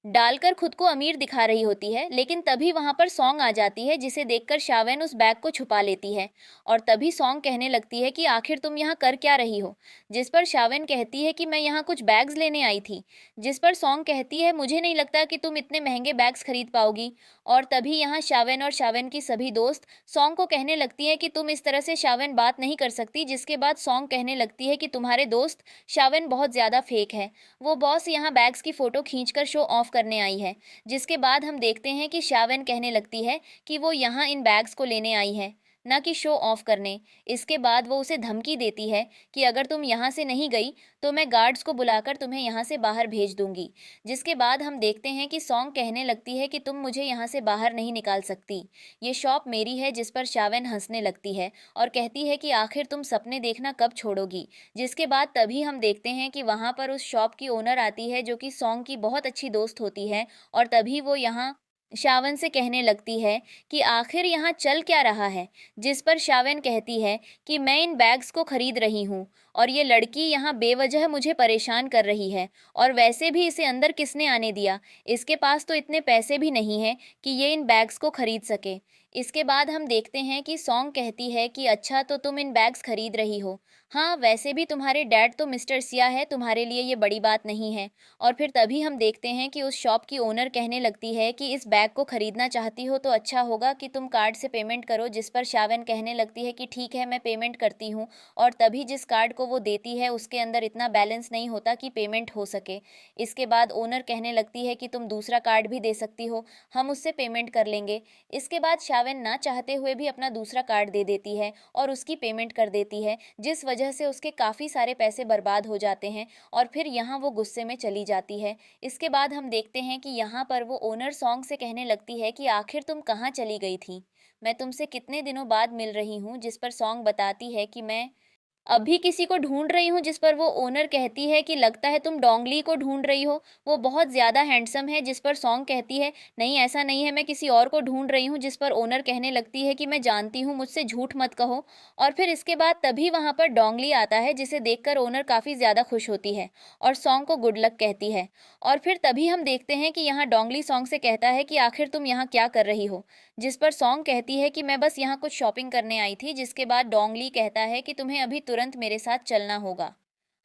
डालकर खुद को अमीर दिखा रही होती है। लेकिन तभी वहां पर सॉन्ग आ जाती है जिसे देखकर शावेन उस बैग को छुपा लेती है और तभी सॉन्ग कहने लगती है कि आखिर तुम यहाँ कर क्या रही हो। जिस पर शावेन कहती है कि मैं यहाँ कुछ बैग्स लेने आई थी। जिस पर सॉन्ग कहती है मुझे नहीं लगता कि तुम इतने महंगे बैग्स खरीद पाओगी। और तभी यहाँ शावेन और शावेन की सभी दोस्त सॉन्ग को कहने लगती है कि तुम इस तरह से शावेन बात नहीं कर सकती। जिसके बाद सॉन्ग कहने लगती है कि तुम्हारे दोस्त शावेन बहुत ज़्यादा फेक है। वो बॉस यहाँ बैग्स की फ़ोटो खींचकर शो ऑफ करने आई है। जिसके बाद हम देखते हैं कि शावेन कहने लगती है कि वो यहाँ इन बैग्स को लेने आई है, न कि शो ऑफ करने। इसके बाद वो उसे धमकी देती है कि अगर तुम यहाँ से नहीं गई तो मैं गार्ड्स को बुलाकर तुम्हें यहाँ से बाहर भेज दूंगी। जिसके बाद हम देखते हैं कि सॉन्ग कहने लगती है कि तुम मुझे यहाँ से बाहर नहीं निकाल सकती, ये शॉप मेरी है। जिस पर शावेन हंसने लगती है और कहती है कि आखिर तुम सपने देखना कब छोड़ोगी। जिसके बाद तभी हम देखते हैं कि वहाँ पर उस शॉप की ओनर आती है जो कि सॉन्ग की बहुत अच्छी दोस्त होती है। और तभी वो यहाँ शावन से कहने लगती है कि आखिर यहाँ चल क्या रहा है। जिस पर शावन कहती है कि मैं इन बैग्स को खरीद रही हूँ और ये लड़की यहाँ बेवजह मुझे परेशान कर रही है और वैसे भी इसे अंदर किसने आने दिया। इसके पास तो इतने पैसे भी नहीं हैं कि ये इन बैग्स को खरीद सके। इसके बाद हम देखते हैं कि सॉन्ग कहती है कि अच्छा तो तुम इन बैग्स खरीद रही हो। हाँ, वैसे भी तुम्हारे डैड तो मिस्टर सिया है, तुम्हारे लिए ये बड़ी बात नहीं है। और फिर तभी हम देखते हैं कि उस शॉप की ओनर कहने लगती है कि इस बैग को खरीदना चाहती हो तो अच्छा होगा कि तुम कार्ड से पेमेंट करो। जिस पर शावन कहने लगती है कि ठीक है, मैं पेमेंट करती हूँ। और तभी जिस कार्ड को वो देती है उसके अंदर इतना बैलेंस नहीं होता कि पेमेंट हो सके। इसके बाद ओनर कहने लगती है कि तुम दूसरा कार्ड भी दे सकती हो, हम उससे पेमेंट कर लेंगे। इसके बाद शावन ना चाहते हुए भी अपना दूसरा कार्ड दे देती है और उसकी पेमेंट कर देती है, जिस वजह से उसके काफ़ी सारे पैसे बर्बाद हो जाते हैं और फिर यहाँ वो गुस्से में चली जाती है। इसके बाद हम देखते हैं कि यहाँ पर वो ओनर सॉन्ग से कहने लगती है कि आखिर तुम कहाँ चली गई थी, मैं तुमसे कितने दिनों बाद मिल रही हूँ। जिस पर सॉन्ग बताती है कि मैं अभी किसी को ढूंढ रही हूँ। जिस पर वो ओनर कहती है कि लगता है तुम डोंगली को ढूंढ रही हो, वो बहुत ज़्यादा हैंडसम है। जिस पर सॉन्ग कहती है नहीं ऐसा नहीं है, मैं किसी और को ढूंढ रही हूँ। जिस पर ओनर कहने लगती है कि मैं जानती हूँ, मुझसे झूठ मत कहो। और फिर इसके बाद तभी वहाँ पर डोंगली आता है जिसे देखकर ओनर काफ़ी ज़्यादा खुश होती है और सॉन्ग को गुड लक कहती है। और फिर तभी हम देखते हैं कि यहाँ डोंगली सॉन्ग से कहता है कि आखिर तुम यहाँ क्या कर रही हो। जिस पर सॉन्ग कहती है कि मैं बस यहाँ कुछ शॉपिंग करने आई थी। जिसके बाद डोंगली कहता है कि तुम्हें अभी तुरंत मेरे साथ चलना होगा,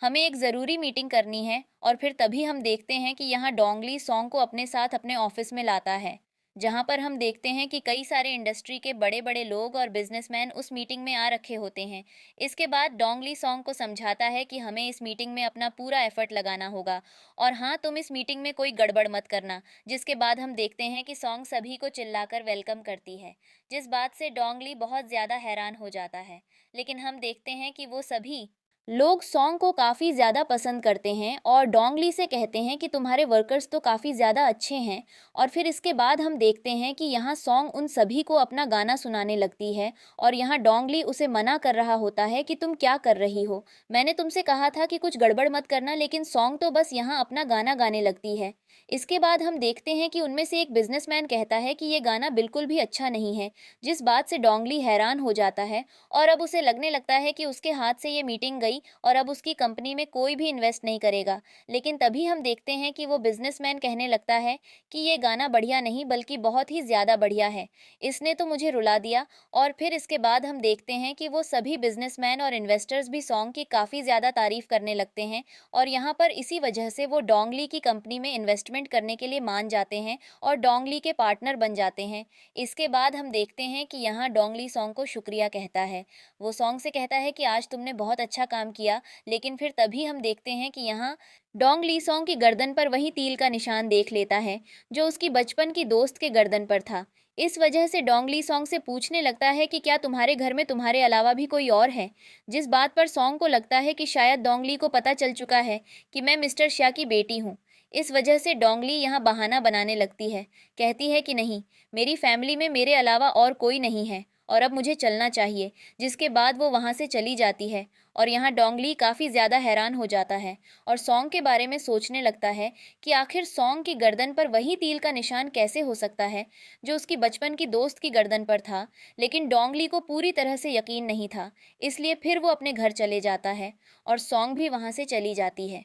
हमें एक ज़रूरी मीटिंग करनी है। और फिर तभी हम देखते हैं कि यहाँ डोंगली सॉन्ग को अपने साथ अपने ऑफिस में लाता है, जहाँ पर हम देखते हैं कि कई सारे इंडस्ट्री के बड़े बड़े लोग और बिजनेसमैन उस मीटिंग में आ रखे होते हैं। इसके बाद डोंगली सॉन्ग को समझाता है कि हमें इस मीटिंग में अपना पूरा एफर्ट लगाना होगा और हाँ, तुम इस मीटिंग में कोई गड़बड़ मत करना। जिसके बाद हम देखते हैं कि सॉन्ग सभी को चिल्लाकर वेलकम करती है, जिस बात से डोंगली बहुत ज़्यादा हैरान हो जाता है। लेकिन हम देखते हैं कि वो सभी लोग सॉन्ग को काफ़ी ज़्यादा पसंद करते हैं और डोंगली से कहते हैं कि तुम्हारे वर्कर्स तो काफ़ी ज़्यादा अच्छे हैं। और फिर इसके बाद हम देखते हैं कि यहाँ सॉन्ग उन सभी को अपना गाना सुनाने लगती है और यहाँ डोंगली उसे मना कर रहा होता है कि तुम क्या कर रही हो, मैंने तुमसे कहा था कि कुछ गड़बड़ मत करना। लेकिन सॉन्ग तो बस यहाँ अपना गाना गाने लगती है। इसके बाद हम देखते हैं कि उनमें से एक बिजनेसमैन कहता है कि ये गाना बिल्कुल भी अच्छा नहीं है, जिस बात से डोंगली हैरान हो जाता है और अब उसे लगने लगता है कि उसके हाथ से ये मीटिंग गई और अब उसकी कंपनी में कोई भी इन्वेस्ट नहीं करेगा। लेकिन तभी हम देखते हैं कि वो बिजनेसमैन कहने लगता है कि ये गाना बढ़िया नहीं बल्कि बहुत ही ज़्यादा बढ़िया है, इसने तो मुझे रुला दिया। और फिर इसके बाद हम देखते हैं कि वो सभी बिजनेसमैन और इन्वेस्टर्स भी सॉन्ग की काफ़ी ज़्यादा तारीफ करने लगते हैं और यहाँ पर इसी वजह से वो डोंगली की कंपनी में इन्वेस्टमेंट करने के लिए मान जाते हैं और डोंगली के पार्टनर बन जाते हैं। इसके बाद हम देखते हैं कि यहाँ डोंगली सॉन्ग को शुक्रिया कहता है। वो सॉन्ग से कहता है कि आज तुमने बहुत अच्छा काम किया। लेकिन फिर तभी हम देखते हैं कि यहाँ डोंग ली सॉन्ग की गर्दन पर वही तील का निशान देख लेता है जो उसकी बचपन की दोस्त के गर्दन पर था। इस वजह से डोंग ली सॉन्ग से पूछने लगता है कि क्या तुम्हारे घर में तुम्हारे अलावा भी कोई और है। जिस बात पर सॉन्ग को लगता है कि शायद डोंगली को पता चल चुका है कि मैं मिस्टर शाह की बेटी हूँ। इस वजह से डोंगली यहाँ बहाना बनाने लगती है, कहती है कि नहीं, मेरी फैमिली में मेरे अलावा और कोई नहीं है और अब मुझे चलना चाहिए। जिसके बाद वो वहाँ से चली जाती है और यहाँ डोंगली काफ़ी ज़्यादा हैरान हो जाता है और सॉन्ग के बारे में सोचने लगता है कि आखिर सॉन्ग की गर्दन पर वही तील का निशान कैसे हो सकता है जो उसकी बचपन की दोस्त की गर्दन पर था। लेकिन डोंगली को पूरी तरह से यकीन नहीं था, इसलिए फिर वो अपने घर चले जाता है और सॉन्ग भी वहाँ से चली जाती है।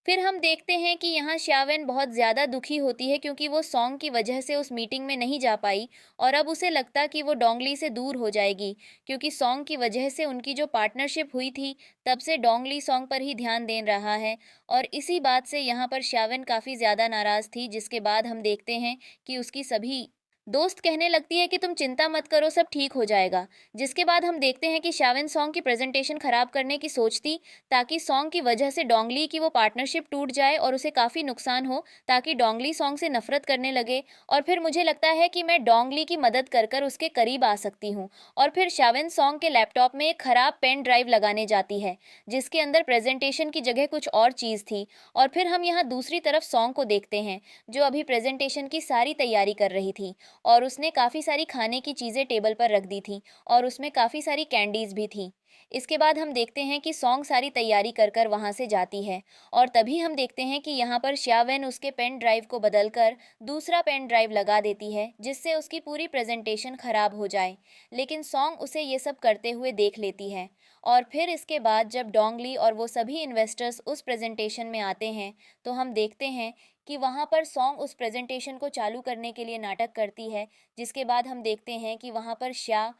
फिर हम देखते हैं कि यहाँ श्यावेन बहुत ज़्यादा दुखी होती है क्योंकि वो सॉन्ग की वजह से उस मीटिंग में नहीं जा पाई और अब उसे लगता कि वो डोंगली से दूर हो जाएगी, क्योंकि सॉन्ग की वजह से उनकी जो पार्टनरशिप हुई थी तब से डोंगली सॉन्ग पर ही ध्यान दे रहा है। और इसी बात से यहाँ पर श्यावेन काफ़ी ज़्यादा नाराज़ थी, जिसके बाद हम देखते हैं कि उसकी सभी दोस्त कहने लगती है कि तुम चिंता मत करो, सब ठीक हो जाएगा। जिसके बाद हम देखते हैं कि श्यावेन सॉन्ग की प्रेजेंटेशन खराब करने की सोचती, ताकि सॉन्ग की वजह से डोंगली की वो पार्टनरशिप टूट जाए और उसे काफ़ी नुकसान हो, ताकि डोंगली सॉन्ग से नफरत करने लगे। और फिर मुझे लगता है कि मैं डोंगली की मदद कर कर उसके करीब आ सकती हूँ। और फिर श्यावेन सॉन्ग के लैपटॉप में एक खराब पेन ड्राइव लगाने जाती है, जिसके अंदर प्रेजेंटेशन की जगह कुछ और चीज़ थी। और फिर हम यहाँ दूसरी तरफ सॉन्ग को देखते हैं, जो अभी प्रेजेंटेशन की सारी तैयारी कर रही थी और उसने काफ़ी सारी खाने की चीज़ें टेबल पर रख दी थी और उसमें काफ़ी सारी कैंडीज़ भी थी। इसके बाद हम देखते हैं कि सॉन्ग सारी तैयारी कर कर वहाँ से जाती है और तभी हम देखते हैं कि यहाँ पर श्यावेन उसके पेन ड्राइव को बदलकर दूसरा पेन ड्राइव लगा देती है, जिससे उसकी पूरी प्रेजेंटेशन खराब हो जाए। लेकिन सॉन्ग उसे ये सब करते हुए देख लेती है। और फिर इसके बाद जब डोंगली और वो सभी इन्वेस्टर्स उस प्रेजेंटेशन में आते हैं, तो हम देखते हैं कि वहाँ पर सॉन्ग उस प्रेजेंटेशन को चालू करने के लिए नाटक करती है। जिसके बाद हम देखते हैं कि वहाँ पर श्या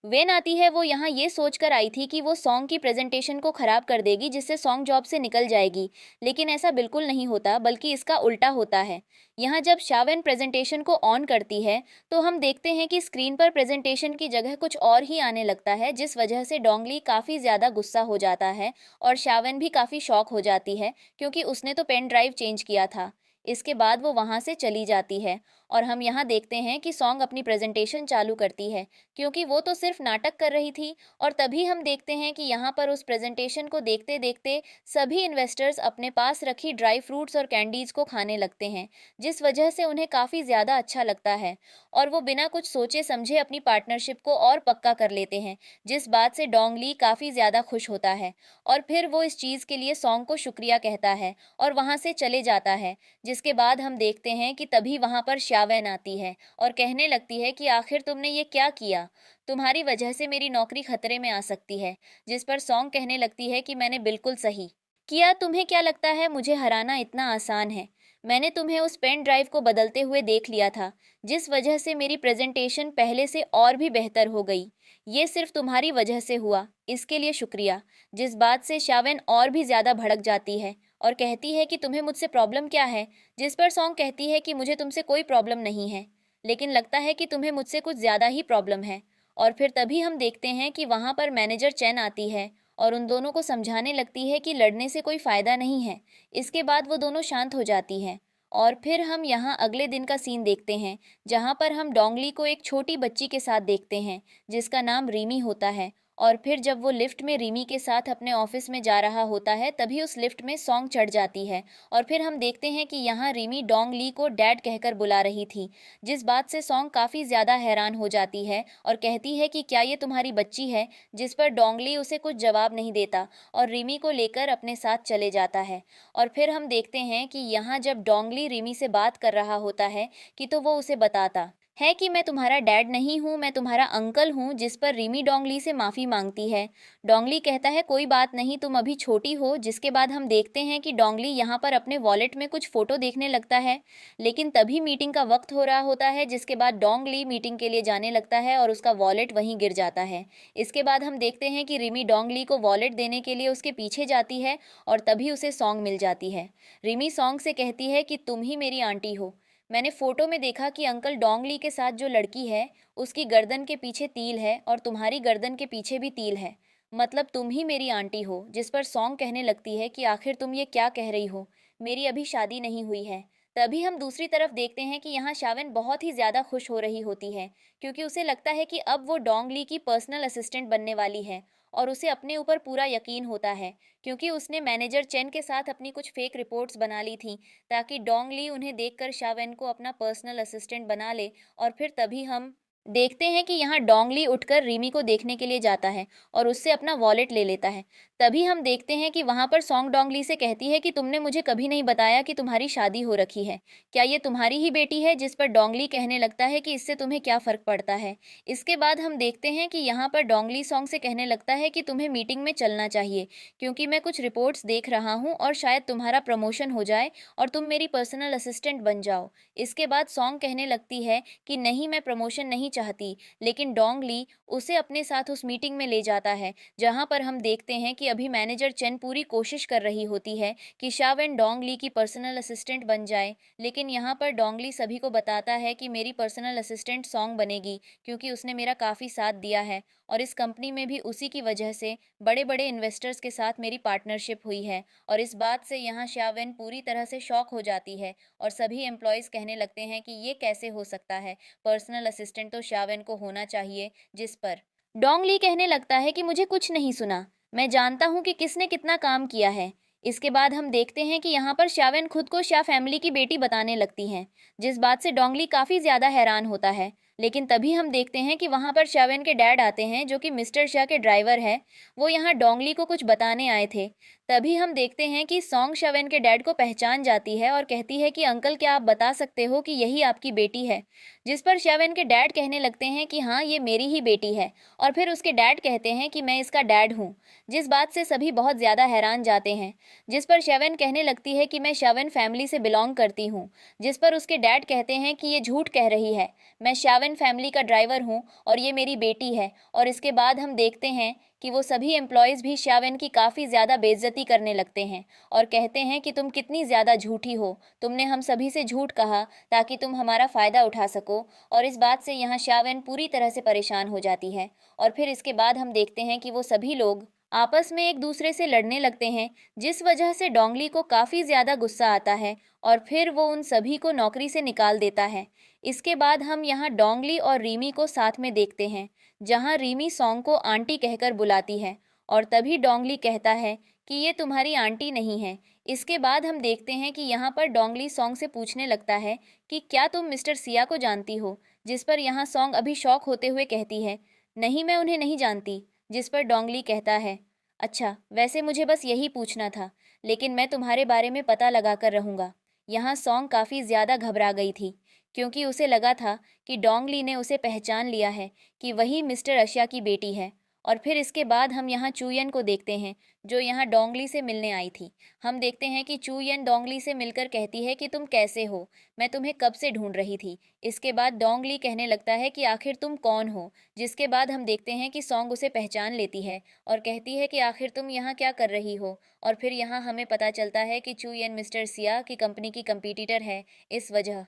वेन आती है। वो यहाँ ये सोचकर आई थी कि वो सॉन्ग की प्रेजेंटेशन को ख़राब कर देगी, जिससे सॉन्ग जॉब से निकल जाएगी। लेकिन ऐसा बिल्कुल नहीं होता, बल्कि इसका उल्टा होता है। यहाँ जब शावेन प्रेजेंटेशन को ऑन करती है, तो हम देखते हैं कि स्क्रीन पर प्रेजेंटेशन की जगह कुछ और ही आने लगता है, जिस वजह से डोंगली काफ़ी ज़्यादा गुस्सा हो जाता है और शावेन भी काफ़ी शॉक हो जाती है, क्योंकि उसने तो पेन ड्राइव चेंज किया था। इसके बाद वो वहाँ से चली जाती है और हम यहाँ देखते हैं कि सॉन्ग अपनी प्रेजेंटेशन चालू करती है, क्योंकि वो तो सिर्फ नाटक कर रही थी। और तभी हम देखते हैं कि यहाँ पर उस प्रेजेंटेशन को देखते देखते सभी इन्वेस्टर्स अपने पास रखी ड्राई फ्रूट्स और कैंडीज़ को खाने लगते हैं, जिस वजह से उन्हें काफ़ी ज़्यादा अच्छा लगता है और वो बिना कुछ सोचे समझे अपनी पार्टनरशिप को और पक्का कर लेते हैं, जिस बात से डोंगली काफ़ी ज़्यादा खुश होता है। और फिर वो इस चीज़ के लिए सॉन्ग को शुक्रिया कहता है और वहाँ से चले जाता है। जिसके बाद हम देखते हैं कि तभी वहाँ पर श्यावेन आती है और कहने लगती है कि आखिर तुमने ये क्या किया, तुम्हारी वजह से मेरी नौकरी खतरे में आ सकती है। जिस पर सॉन्ग कहने लगती है कि मैंने बिल्कुल सही किया, तुम्हें क्या लगता है मुझे हराना इतना आसान है? मैंने तुम्हें उस पेन ड्राइव को बदलते हुए देख लिया था, जिस वजह से मेरी प्रेजेंटेशन पहले से और भी बेहतर हो गई। ये सिर्फ तुम्हारी वजह से हुआ, इसके लिए शुक्रिया। जिस बात से शावेन और भी ज़्यादा भड़क जाती है और कहती है कि तुम्हें मुझसे प्रॉब्लम क्या है? जिस पर सॉन्ग कहती है कि मुझे तुमसे कोई प्रॉब्लम नहीं है, लेकिन लगता है कि तुम्हें मुझसे कुछ ज़्यादा ही प्रॉब्लम है। और फिर तभी हम देखते हैं कि वहाँ पर मैनेजर चैन आती है और उन दोनों को समझाने लगती है कि लड़ने से कोई फ़ायदा नहीं है। इसके बाद वो दोनों शांत हो जाती हैं। और फिर हम यहाँ अगले दिन का सीन देखते हैं, जहाँ पर हम डोंगली को एक छोटी बच्ची के साथ देखते हैं, जिसका नाम रीमी होता है। और फिर जब वो लिफ्ट में रीमी के साथ अपने ऑफिस में जा रहा होता है, तभी उस लिफ्ट में सॉन्ग चढ़ जाती है। और फिर हम देखते हैं कि यहाँ रीमी डोंग ली को डैड कहकर बुला रही थी, जिस बात से सॉन्ग काफ़ी ज़्यादा हैरान हो जाती है और कहती है कि क्या ये तुम्हारी बच्ची है? जिस पर डोंगली उसे कुछ जवाब नहीं देता और रीमी को लेकर अपने साथ चले जाता है। और फिर हम देखते हैं कि यहाँ जब डोंगली रीमी से बात कर रहा होता है कि तो वो उसे बताता है कि मैं तुम्हारा डैड नहीं हूँ, मैं तुम्हारा अंकल हूँ। जिस पर रीमी डोंगली से माफ़ी मांगती है। डोंगली कहता है कोई बात नहीं, तुम अभी छोटी हो। जिसके बाद हम देखते हैं कि डोंगली यहाँ पर अपने वॉलेट में कुछ फ़ोटो देखने लगता है, लेकिन तभी मीटिंग का वक्त हो रहा होता है। जिसके बाद डोंगली मीटिंग के लिए जाने लगता है और उसका वॉलेट वहीं गिर जाता है। इसके बाद हम देखते हैं कि रिमी डोंगली को वॉलेट देने के लिए उसके पीछे जाती है और तभी उसे सॉन्ग मिल जाती है। रिमी सॉन्ग से कहती है कि तुम ही मेरी आंटी हो। मैंने फ़ोटो में देखा कि अंकल डोंगली के साथ जो लड़की है, उसकी गर्दन के पीछे तिल है और तुम्हारी गर्दन के पीछे भी तिल है, मतलब तुम ही मेरी आंटी हो। जिस पर सॉन्ग कहने लगती है कि आखिर तुम ये क्या कह रही हो, मेरी अभी शादी नहीं हुई है। तभी हम दूसरी तरफ देखते हैं कि यहाँ शावेन बहुत ही ज़्यादा खुश हो रही होती है, क्योंकि उसे लगता है कि अब वो डोंगली की पर्सनल असिस्टेंट बनने वाली है और उसे अपने ऊपर पूरा यकीन होता है, क्योंकि उसने मैनेजर चेन के साथ अपनी कुछ फेक रिपोर्ट्स बना ली थी, ताकि डोंग ली उन्हें देखकर शावेन को अपना पर्सनल असिस्टेंट बना ले। और फिर तभी हम देखते हैं कि यहाँ डोंगली उठकर रीमी को देखने के लिए जाता है और उससे अपना वॉलेट ले लेता है। तभी हम देखते हैं कि वहाँ पर सॉन्ग डोंगली से कहती है कि तुमने मुझे कभी नहीं बताया कि तुम्हारी शादी हो रखी है। क्या ये तुम्हारी ही बेटी है? जिस पर डोंगली कहने लगता है कि इससे तुम्हें क्या फ़र्क पड़ता है। इसके बाद हम देखते हैं कि यहाँ पर डोंगली सॉन्ग से कहने लगता है कि तुम्हें मीटिंग में चलना चाहिए, क्योंकि मैं कुछ रिपोर्ट्स देख रहा हूँ और शायद तुम्हारा प्रमोशन हो जाए और तुम मेरी पर्सनल असिस्टेंट बन जाओ। इसके बाद सॉन्ग कहने लगती है कि नहीं, मैं प्रमोशन नहीं चाहती, लेकिन डोंगली उसे अपने साथ उस मीटिंग में ले जाता है, जहां पर हम देखते हैं कि अभी मैनेजर चेन पूरी कोशिश कर रही होती है कि शावेन डोंगली की पर्सनल असिस्टेंट बन जाए। लेकिन यहाँ पर डोंगली सभी को बताता है कि मेरी पर्सनल असिस्टेंट सॉन्ग बनेगी, क्योंकि उसने मेरा काफ़ी साथ दिया है और इस कंपनी में भी उसी की वजह से बड़े बड़े इन्वेस्टर्स के साथ मेरी पार्टनरशिप हुई है। और इस बात से यहाँ शावेन पूरी तरह से शॉक हो जाती है और सभी एम्प्लॉयज़ कहने लगते हैं कि ये कैसे हो सकता है, पर्सनल असिस्टेंट तो शावेन को होना चाहिए। जिस पर डोंगली कहने लगता है कि मुझे कुछ नहीं सुना, मैं जानता हूँ कि किसने कितना काम किया है। इसके बाद हम देखते हैं कि यहाँ पर शावेन खुद को शाह फैमिली की बेटी बताने लगती हैं, जिस बात से डोंगली काफ़ी ज़्यादा हैरान होता है। लेकिन तभी हम देखते हैं कि वहाँ पर शावेन के डैड आते हैं, जो कि मिस्टर शाह के ड्राइवर हैं। वो यहाँ डोंगली को कुछ बताने आए थे। तभी हम देखते हैं कि सॉन्ग शावेन के डैड को पहचान जाती है और कहती है कि अंकल, क्या आप बता सकते हो कि यही आपकी बेटी है? जिस पर शावेन के डैड कहने लगते हैं कि हाँ, ये मेरी ही बेटी है। और फिर उसके डैड कहते हैं कि मैं इसका डैड हूँ, जिस बात से सभी बहुत ज़्यादा हैरान जाते हैं। जिस पर शावेन कहने लगती है कि मैं शावेन फैमिली से बिलोंग करती हूँ। जिस पर उसके डैड कहते हैं कि ये झूठ कह रही है, मैं शावेन फैमिली का ड्राइवर हूँ और ये मेरी बेटी है। और इसके बाद हम देखते हैं कि वो सभी एम्प्लॉयज़ भी शावेन की काफ़ी ज़्यादा बेइज्जती करने लगते हैं और कहते हैं कि तुम कितनी ज़्यादा झूठी हो, तुमने हम सभी से झूठ कहा ताकि तुम हमारा फ़ायदा उठा सको। और इस बात से यहाँ शावेन पूरी तरह से परेशान हो जाती है। और फिर इसके बाद हम देखते हैं कि वो सभी लोग आपस में एक दूसरे से लड़ने लगते हैं, जिस वजह से डोंगली को काफ़ी ज़्यादा गुस्सा आता है और फिर वो उन सभी को नौकरी से निकाल देता है। इसके बाद हम यहाँ डोंगली और रीमी को साथ में देखते हैं, जहाँ रीमी सॉन्ग को आंटी कहकर बुलाती है और तभी डोंगली कहता है कि ये तुम्हारी आंटी नहीं है। इसके बाद हम देखते हैं कि यहाँ पर डोंगली सॉन्ग से पूछने लगता है कि क्या तुम मिस्टर सिया को जानती हो? जिस पर यहाँ सॉन्ग अभी शॉक होते हुए कहती है, नहीं, मैं उन्हें नहीं जानती। जिस पर डोंगली कहता है, अच्छा, वैसे मुझे बस यही पूछना था, लेकिन मैं तुम्हारे बारे में पता लगा कर रहूँगा। यहाँ सॉन्ग काफ़ी ज़्यादा घबरा गई थी, क्योंकि उसे लगा था कि डोंगली ने उसे पहचान लिया है कि वही मिस्टर अशिया की बेटी है। और फिर इसके बाद हम यहाँ चूयन को देखते हैं, जो यहाँ डोंगली से मिलने आई थी। हम देखते हैं कि चूयन डोंगली से मिलकर कहती है कि तुम कैसे हो, मैं तुम्हें कब से ढूंढ रही थी। इसके बाद डोंगली कहने लगता है कि आखिर तुम कौन हो। जिसके बाद हम देखते हैं कि सॉन्ग उसे पहचान लेती है और कहती है कि आखिर तुम यहाँ क्या कर रही हो। और फिर यहाँ हमें पता चलता है कि चूयन मिस्टर सिया की कंपनी की कंपटीटर है। इस वजह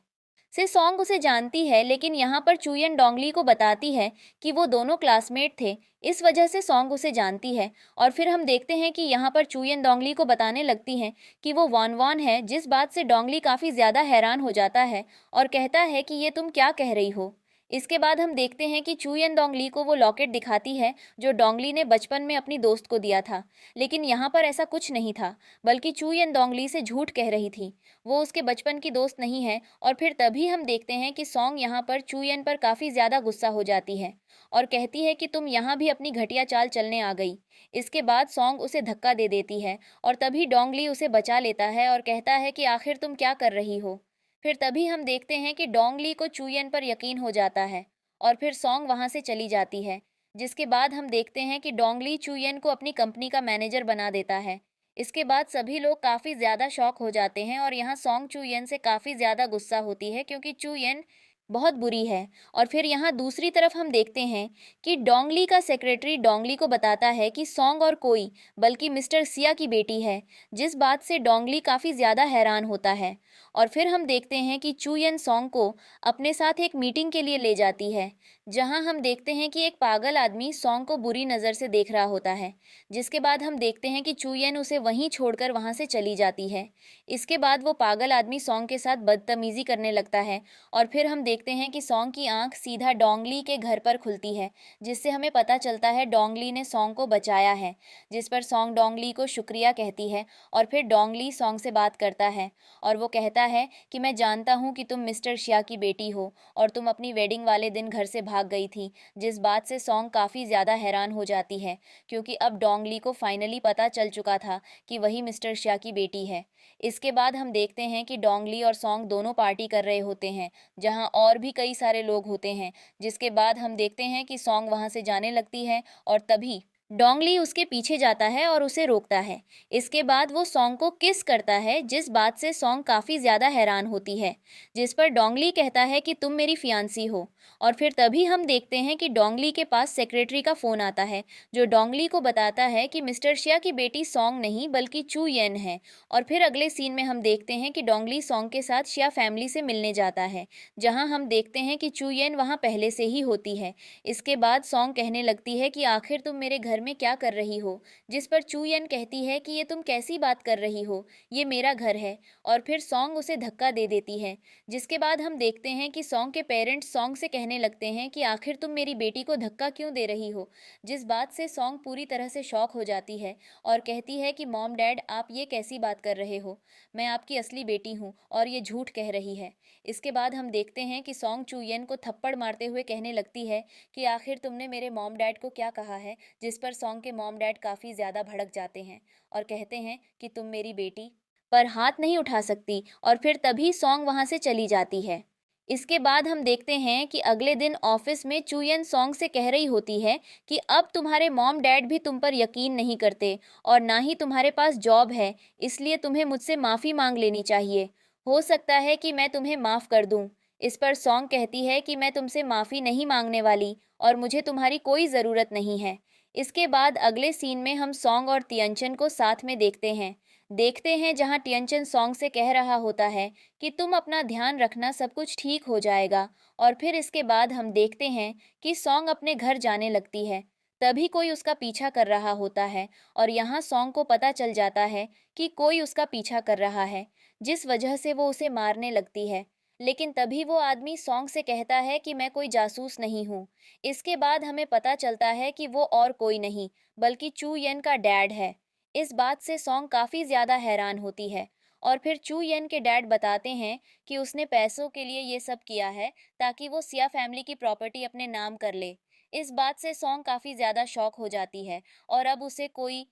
से सॉन्ग उसे जानती है, लेकिन यहाँ पर चूयन डोंगली को बताती है कि वो दोनों क्लासमेट थे। इस वजह से सॉन्ग उसे जानती है। और फिर हम देखते हैं कि यहाँ पर चूयन डोंगली को बताने लगती हैं कि वो वान वान है, जिस बात से डोंगली काफ़ी ज़्यादा हैरान हो जाता है और कहता है कि ये तुम क्या कह रही हो। इसके बाद हम देखते हैं कि चूयन डोंगली को वो लॉकेट दिखाती है जो डोंगली ने बचपन में अपनी दोस्त को दिया था। लेकिन यहाँ पर ऐसा कुछ नहीं था, बल्कि चूयन डोंगली से झूठ कह रही थी, वो उसके बचपन की दोस्त नहीं है। और फिर तभी हम देखते हैं कि सॉन्ग यहाँ पर चूयन पर काफ़ी ज़्यादा गुस्सा हो जाती है और कहती है कि तुम यहाँ भी अपनी घटिया चाल चलने आ गई। इसके बाद सॉन्ग उसे धक्का दे देती है और तभी डोंगली उसे बचा लेता है और कहता है कि आखिर तुम क्या कर रही हो। फिर तभी हम देखते हैं कि डोंगली को चूयन पर यकीन हो जाता है और फिर सॉन्ग वहाँ से चली जाती है। जिसके बाद हम देखते हैं कि डोंगली चूयन को अपनी कंपनी का मैनेजर बना देता है। इसके बाद सभी लोग काफ़ी ज़्यादा शॉक हो जाते हैं और यहाँ सॉन्ग चूयन से काफ़ी ज़्यादा गुस्सा होती है, क्योंकि चूयन बहुत बुरी है। और फिर यहाँ दूसरी तरफ हम देखते हैं कि डोंगली का सेक्रेटरी डोंगली को बताता है कि सॉन्ग और कोई बल्कि मिस्टर सिया की बेटी है, जिस बात से डोंगली काफ़ी ज़्यादा हैरान होता है। और फिर हम देखते हैं कि चूयन सॉन्ग को अपने साथ एक मीटिंग के लिए ले जाती है, जहां हम देखते हैं कि एक पागल आदमी सॉन्ग को बुरी नज़र से देख रहा होता है। जिसके बाद हम देखते हैं कि चूयन उसे वहीं छोड़कर वहां से चली जाती है। इसके बाद वो पागल आदमी सॉन्ग के साथ बदतमीज़ी करने लगता है और फिर हम देखते देखते हैं कि सॉन्ग की आंख सीधा डोंगली के घर पर खुलती है, जिससे हमें पता चलता है डोंगली ने सॉन्ग को बचाया है। जिस पर सॉन्ग डोंगली को शुक्रिया कहती है और फिर डोंगली सॉन्ग से बात करता है और वो कहता है कि मैं जानता हूँ कि तुम मिस्टर शिया की बेटी हो और तुम अपनी वेडिंग वाले दिन घर से भाग गई थी। जिस बात से सॉन्ग काफ़ी ज़्यादा हैरान हो जाती है, क्योंकि अब डोंगली को फाइनली पता चल चुका था कि वही मिस्टर शिया की बेटी है। इसके बाद हम देखते हैं कि डोंगली और सॉन्ग दोनों पार्टी कर रहे होते हैं, जहां और भी कई सारे लोग होते हैं। जिसके बाद हम देखते हैं कि सॉन्ग वहां से जाने लगती है और तभी डोंगली उसके पीछे जाता है और उसे रोकता है। इसके बाद वो सॉन्ग को किस करता है, जिस बात से सॉन्ग काफ़ी ज़्यादा हैरान होती है। जिस पर डोंगली कहता है कि तुम मेरी फियांसी हो। और फिर तभी हम देखते हैं कि डोंगली के पास सेक्रेटरी का फ़ोन आता है, जो डोंगली को बताता है कि मिस्टर शिया की बेटी सॉन्ग नहीं बल्कि चू येन है। और फिर अगले सीन में हम देखते हैं कि डोंगली सॉन्ग के साथ शिया फैमिली से मिलने जाता है, जहां हम देखते हैं कि चू येन वहां पहले से ही होती है। इसके बाद सॉन्ग कहने लगती है कि आखिर तुम मेरे घर में क्या कर रही हो। जिस पर चू येन कहती है कि ये तुम कैसी बात कर रही हो, ये मेरा घर है। और फिर सॉन्ग उसे धक्का दे देती है। जिसके बाद हम देखते हैं कि सॉन्ग के पेरेंट्स सॉन्ग से कहने लगते हैं कि आखिर तुम मेरी बेटी को धक्का क्यों दे रही हो। जिस बात से सॉन्ग पूरी तरह से शॉक हो जाती है और कहती है कि मॉम डैड, आप ये कैसी बात कर रहे हो, मैं आपकी असली बेटी हूँ और ये झूठ कह रही है। इसके बाद हम देखते हैं कि सॉन्ग चू येन को थप्पड़ मारते हुए कहने लगती है कि आखिर तुमने मेरे मॉम डैड को क्या कहा है। जिस पर सॉन्ग के मॉम डैड काफ़ी ज़्यादा भड़क जाते हैं और कहते हैं कि तुम मेरी बेटी पर हाथ नहीं उठा सकती। और फिर तभी सॉन्ग वहाँ से चली जाती है। इसके बाद हम देखते हैं कि अगले दिन ऑफिस में चूयन सॉन्ग से कह रही होती है कि अब तुम्हारे मॉम डैड भी तुम पर यकीन नहीं करते और ना ही तुम्हारे पास जॉब है, इसलिए तुम्हें मुझसे माफ़ी मांग लेनी चाहिए। हो सकता है कि मैं तुम्हें माफ़ कर दूं। इस पर सॉन्ग कहती है कि मैं तुमसे माफ़ी नहीं मांगने वाली और मुझे तुम्हारी कोई ज़रूरत नहीं है। इसके बाद अगले सीन में हम सॉन्ग और तियंचन को साथ में देखते हैं जहां तियंचन सॉन्ग से कह रहा होता है कि तुम अपना ध्यान रखना, सब कुछ ठीक हो जाएगा। और फिर इसके बाद हम देखते हैं कि सॉन्ग अपने घर जाने लगती है। तभी कोई उसका पीछा कर रहा होता है और यहाँ सॉन्ग को पता चल जाता है कि कोई उसका पीछा कर रहा है, जिस वजह से वो उसे मारने लगती है। लेकिन तभी वो आदमी सॉन्ग से कहता है कि मैं कोई जासूस नहीं हूँ। इसके बाद हमें पता चलता है कि वो और कोई नहीं बल्कि चू येन का डैड है। इस बात से सॉन्ग काफ़ी ज़्यादा हैरान होती है और फिर चू येन के डैड बताते हैं कि उसने पैसों के लिए ये सब किया है ताकि वो सिया फैमिली की प्रॉपर्टी अपने नाम कर ले। इस बात से सॉन्ग काफ़ी ज़्यादा शॉक हो जाती है और अब उसे कोई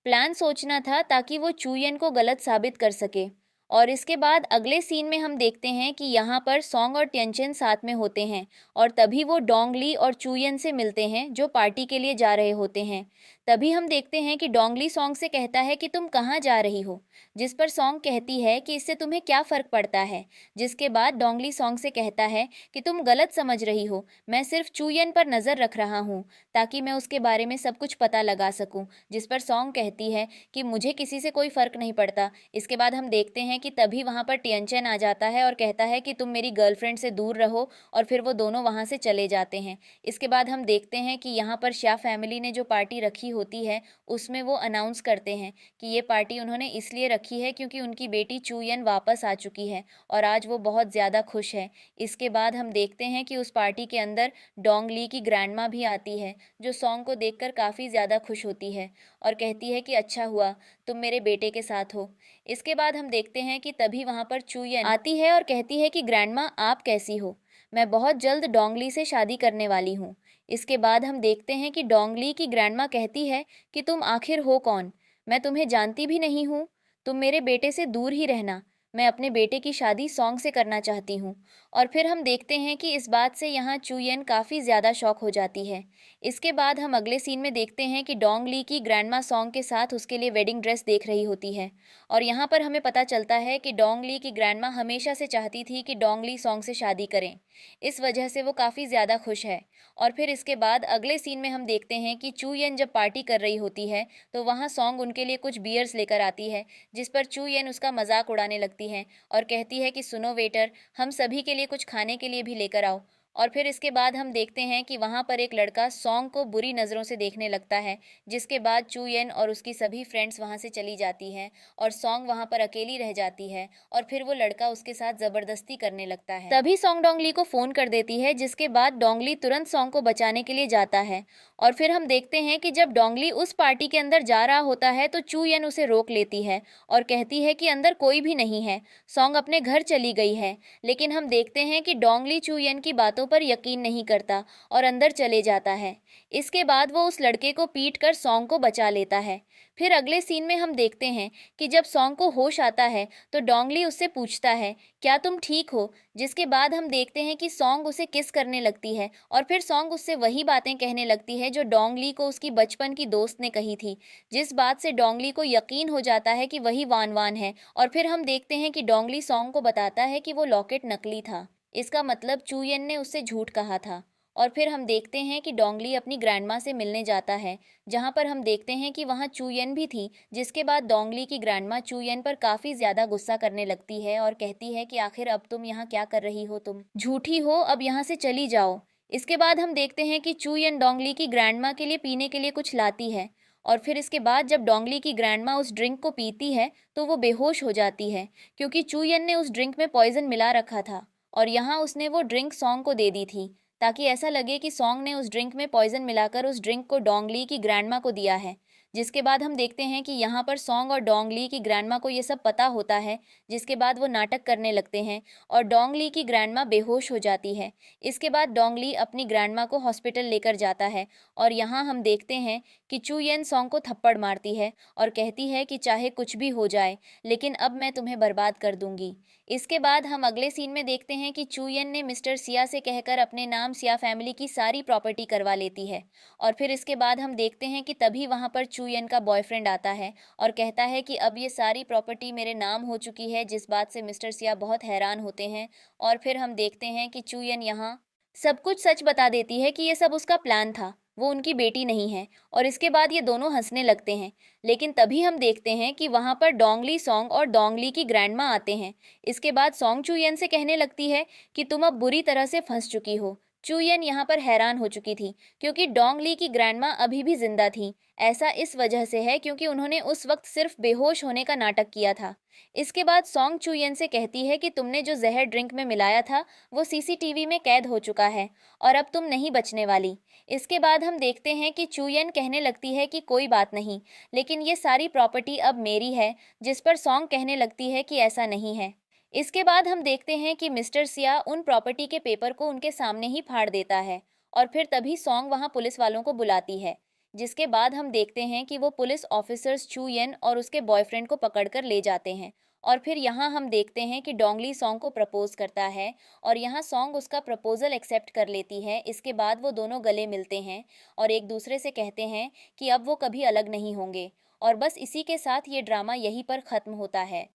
प्लान सोचना था ताकि वो चूयन को गलत साबित कर सके। और इसके बाद अगले सीन में हम देखते हैं कि यहाँ पर सॉन्ग और टेंशन साथ में होते हैं और तभी वो डोंगली और चूयन से मिलते हैं जो पार्टी के लिए जा रहे होते हैं। तभी हम देखते हैं कि डोंगली सॉन्ग से कहता है कि तुम कहाँ जा रही हो। जिस पर सॉन्ग कहती है कि इससे तुम्हें क्या फ़र्क पड़ता है। जिसके बाद डोंगली सॉन्ग से कहता है कि तुम गलत समझ रही हो, मैं सिर्फ चूयन पर नज़र रख रहा हूँ ताकि मैं उसके बारे में सब कुछ पता लगा सकूँ। जिस पर सॉन्ग कहती है कि मुझे किसी से कोई फ़र्क नहीं पड़ता। इसके बाद हम देखते हैं कि तभी वहाँ पर टियनचन आ जाता है और कहता है कि तुम मेरी गर्लफ्रेंड से दूर रहो और फिर वो दोनों वहाँ से चले जाते हैं। इसके बाद हम देखते हैं कि यहाँ पर शाह फैमिली ने जो पार्टी रखी होती है उसमें वो अनाउंस करते हैं कि ये पार्टी उन्होंने इसलिए रखी है क्योंकि उनकी बेटी चूयन वापस आ चुकी है और आज वो बहुत ज़्यादा खुश है। इसके बाद हम देखते हैं कि उस पार्टी के अंदर डोंगली की ग्रैंडमा भी आती है, जो सॉन्ग को देखकर काफ़ी ज़्यादा खुश होती है और कहती है कि अच्छा हुआ तुम मेरे बेटे के साथ हो। इसके बाद हम देखते हैं कि तभी वहाँ पर चूयन आती है और कहती है कि ग्रैंडमा आप कैसी हो, मैं बहुत जल्द डोंगली से शादी करने वाली हूँ। इसके बाद हम देखते हैं कि डोंगली की ग्रैंडमा कहती है कि तुम आखिर हो कौन, मैं तुम्हें जानती भी नहीं हूँ, तुम मेरे बेटे से दूर ही रहना, मैं अपने बेटे की शादी सॉन्ग से करना चाहती हूँ। और फिर हम देखते हैं कि इस बात से यहाँ चूयन काफ़ी ज़्यादा शॉक हो जाती है। इसके बाद हम अगले सीन में देखते हैं कि डोंगली की ग्रैंडमा सॉन्ग के साथ उसके लिए वेडिंग ड्रेस देख रही होती है और यहाँ पर हमें पता चलता है कि डोंगली की ग्रैंडमा हमेशा से चाहती थी कि डोंगली सॉन्ग से शादी करें। इस वजह से वो काफ़ी ज़्यादा खुश है। और फिर इसके बाद अगले सीन में हम देखते हैं कि चूयन जब पार्टी कर रही होती है तो वहाँ सॉन्ग उनके लिए कुछ बियर्स लेकर आती है, जिस पर चूयन उसका मजाक उड़ाने लगती है और कहती है कि सुनो वेटर, हम सभी के लिए कुछ खाने के लिए भी लेकर आओ। और फिर इसके बाद हम देखते हैं कि वहाँ पर एक लड़का सॉन्ग को बुरी नज़रों से देखने लगता है, जिसके बाद चू येन और उसकी सभी फ्रेंड्स वहाँ से चली जाती हैं और सॉन्ग वहाँ पर अकेली रह जाती है और फिर वो लड़का उसके साथ ज़बरदस्ती करने लगता है। तभी सॉन्ग डोंगली को फ़ोन कर देती है, जिसके बाद डोंगली तुरंत सॉन्ग को बचाने के लिए जाता है। और फिर हम देखते हैं कि जब डोंगली उस पार्टी के अंदर जा रहा होता है तो चू येन उसे रोक लेती है और कहती है कि अंदर कोई भी नहीं है, सॉन्ग अपने घर चली गई है। लेकिन हम देखते हैं कि डोंगली चू येन की बातों पर यकीन नहीं करता और अंदर चले जाता है। इसके बाद वो उस लड़के को पीट कर सॉन्ग को बचा लेता है। फिर अगले सीन में हम देखते हैं कि जब सॉन्ग को होश आता है तो डोंगली उससे पूछता है, क्या तुम ठीक हो? जिसके बाद हम देखते हैं कि सॉन्ग उसे किस करने लगती है और फिर सॉन्ग उससे वही बातें कहने लगती है जो डोंगली को उसकी बचपन की दोस्त ने कही थी, जिस बात से डोंगली को यकीन हो जाता है कि वही वान वान है। और फिर हम देखते हैं कि डोंगली सॉन्ग को बताता है कि वो लॉकेट नकली था, इसका मतलब चू येन ने उससे झूठ कहा था। और फिर हम देखते हैं कि डोंगली अपनी ग्रैंडमा से मिलने जाता है, जहाँ पर हम देखते हैं कि वहाँ चू येन भी थी। जिसके बाद डोंगली की ग्रैंडमा चू येन पर काफ़ी ज़्यादा गुस्सा करने लगती है और कहती है कि आखिर अब तुम यहाँ क्या कर रही हो, तुम झूठी हो, अब यहाँ से चली जाओ। इसके बाद हम देखते हैं कि चू येन डोंगली की ग्रैंडमा के लिए पीने के लिए कुछ लाती है और फिर इसके बाद जब डोंगली की ग्रैंडमा उस ड्रिंक को पीती है तो वो बेहोश हो जाती है, क्योंकि चू येन ने उस ड्रिंक में पॉइजन मिला रखा था और यहाँ उसने वो ड्रिंक सॉन्ग को दे दी थी, ताकि ऐसा लगे कि सॉन्ग ने उस ड्रिंक में पॉइजन मिलाकर उस ड्रिंक को डोंगली की ग्रैंडमा को दिया है। जिसके बाद हम देखते हैं कि यहाँ पर सॉन्ग और डोंगली की ग्रैंडमा को ये सब पता होता है, जिसके बाद वो नाटक करने लगते हैं और डोंगली की ग्रैंडमा बेहोश हो जाती है। इसके बाद डोंगली अपनी ग्रैंडमा को हॉस्पिटल लेकर जाता है और यहाँ हम देखते हैं कि चू येन सॉन्ग को थप्पड़ मारती है और कहती है कि चाहे कुछ भी हो जाए, लेकिन अब मैं तुम्हें बर्बाद कर दूंगी। इसके बाद हम अगले सीन में देखते हैं कि चू येन ने मिस्टर सिया से कहकर अपने नाम सिया फैमिली की सारी प्रॉपर्टी करवा लेती है। और फिर इसके बाद हम देखते हैं कि तभी वहाँ पर चू येन का बॉयफ्रेंड आता है और कहता है कि अब ये सारी प्रॉपर्टी मेरे नाम हो चुकी है, जिस बात से मिस्टर सिया बहुत हैरान होते हैं। और फिर हम देखते हैं कि चू येन यहाँ सब कुछ सच बता देती है कि ये सब उसका प्लान था, वो उनकी बेटी नहीं है। और इसके बाद ये दोनों हंसने लगते हैं। लेकिन तभी हम देखते हैं कि वहाँ पर डोंगली सॉन्ग और डोंगली की ग्रैंडमा आते हैं। इसके बाद सॉन्ग चू येन से कहने लगती है कि तुम अब बुरी तरह से फंस चुकी हो। चू येन यहाँ पर हैरान हो चुकी थी, क्योंकि डोंगली की ग्रैंडमा अभी भी जिंदा थी। ऐसा इस वजह से है क्योंकि उन्होंने उस वक्त सिर्फ बेहोश होने का नाटक किया था। इसके बाद सॉन्ग चू येन से कहती है कि तुमने जो जहर ड्रिंक में मिलाया था वो सीसीटीवी में कैद हो चुका है और अब तुम नहीं बचने वाली। इसके बाद हम देखते हैं कि चू येन कहने लगती है कि कोई बात नहीं, लेकिन ये सारी प्रॉपर्टी अब मेरी है, जिस पर सॉन्ग कहने लगती है कि ऐसा नहीं है। इसके बाद हम देखते हैं कि मिस्टर सिया उन प्रॉपर्टी के पेपर को उनके सामने ही फाड़ देता है और फिर तभी सॉन्ग वहाँ पुलिस वालों को बुलाती है। जिसके बाद हम देखते हैं कि वो पुलिस ऑफिसर्स चू येन और उसके बॉयफ्रेंड को पकड़कर ले जाते हैं। और फिर यहाँ हम देखते हैं कि डोंगली सॉन्ग को प्रपोज करता है और यहाँ सॉन्ग उसका प्रपोजल एक्सेप्ट कर लेती है। इसके बाद वो दोनों गले मिलते हैं और एक दूसरे से कहते हैं कि अब वो कभी अलग नहीं होंगे। और बस इसी के साथ ये ड्रामा यहीं पर ख़त्म होता है।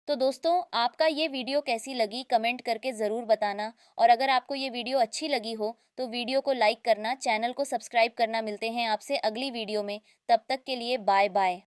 तो दोस्तों, आपका ये वीडियो कैसी लगी कमेंट करके ज़रूर बताना। और अगर आपको ये वीडियो अच्छी लगी हो तो वीडियो को लाइक करना, चैनल को सब्सक्राइब करना। मिलते हैं आपसे अगली वीडियो में, तब तक के लिए बाय बाय।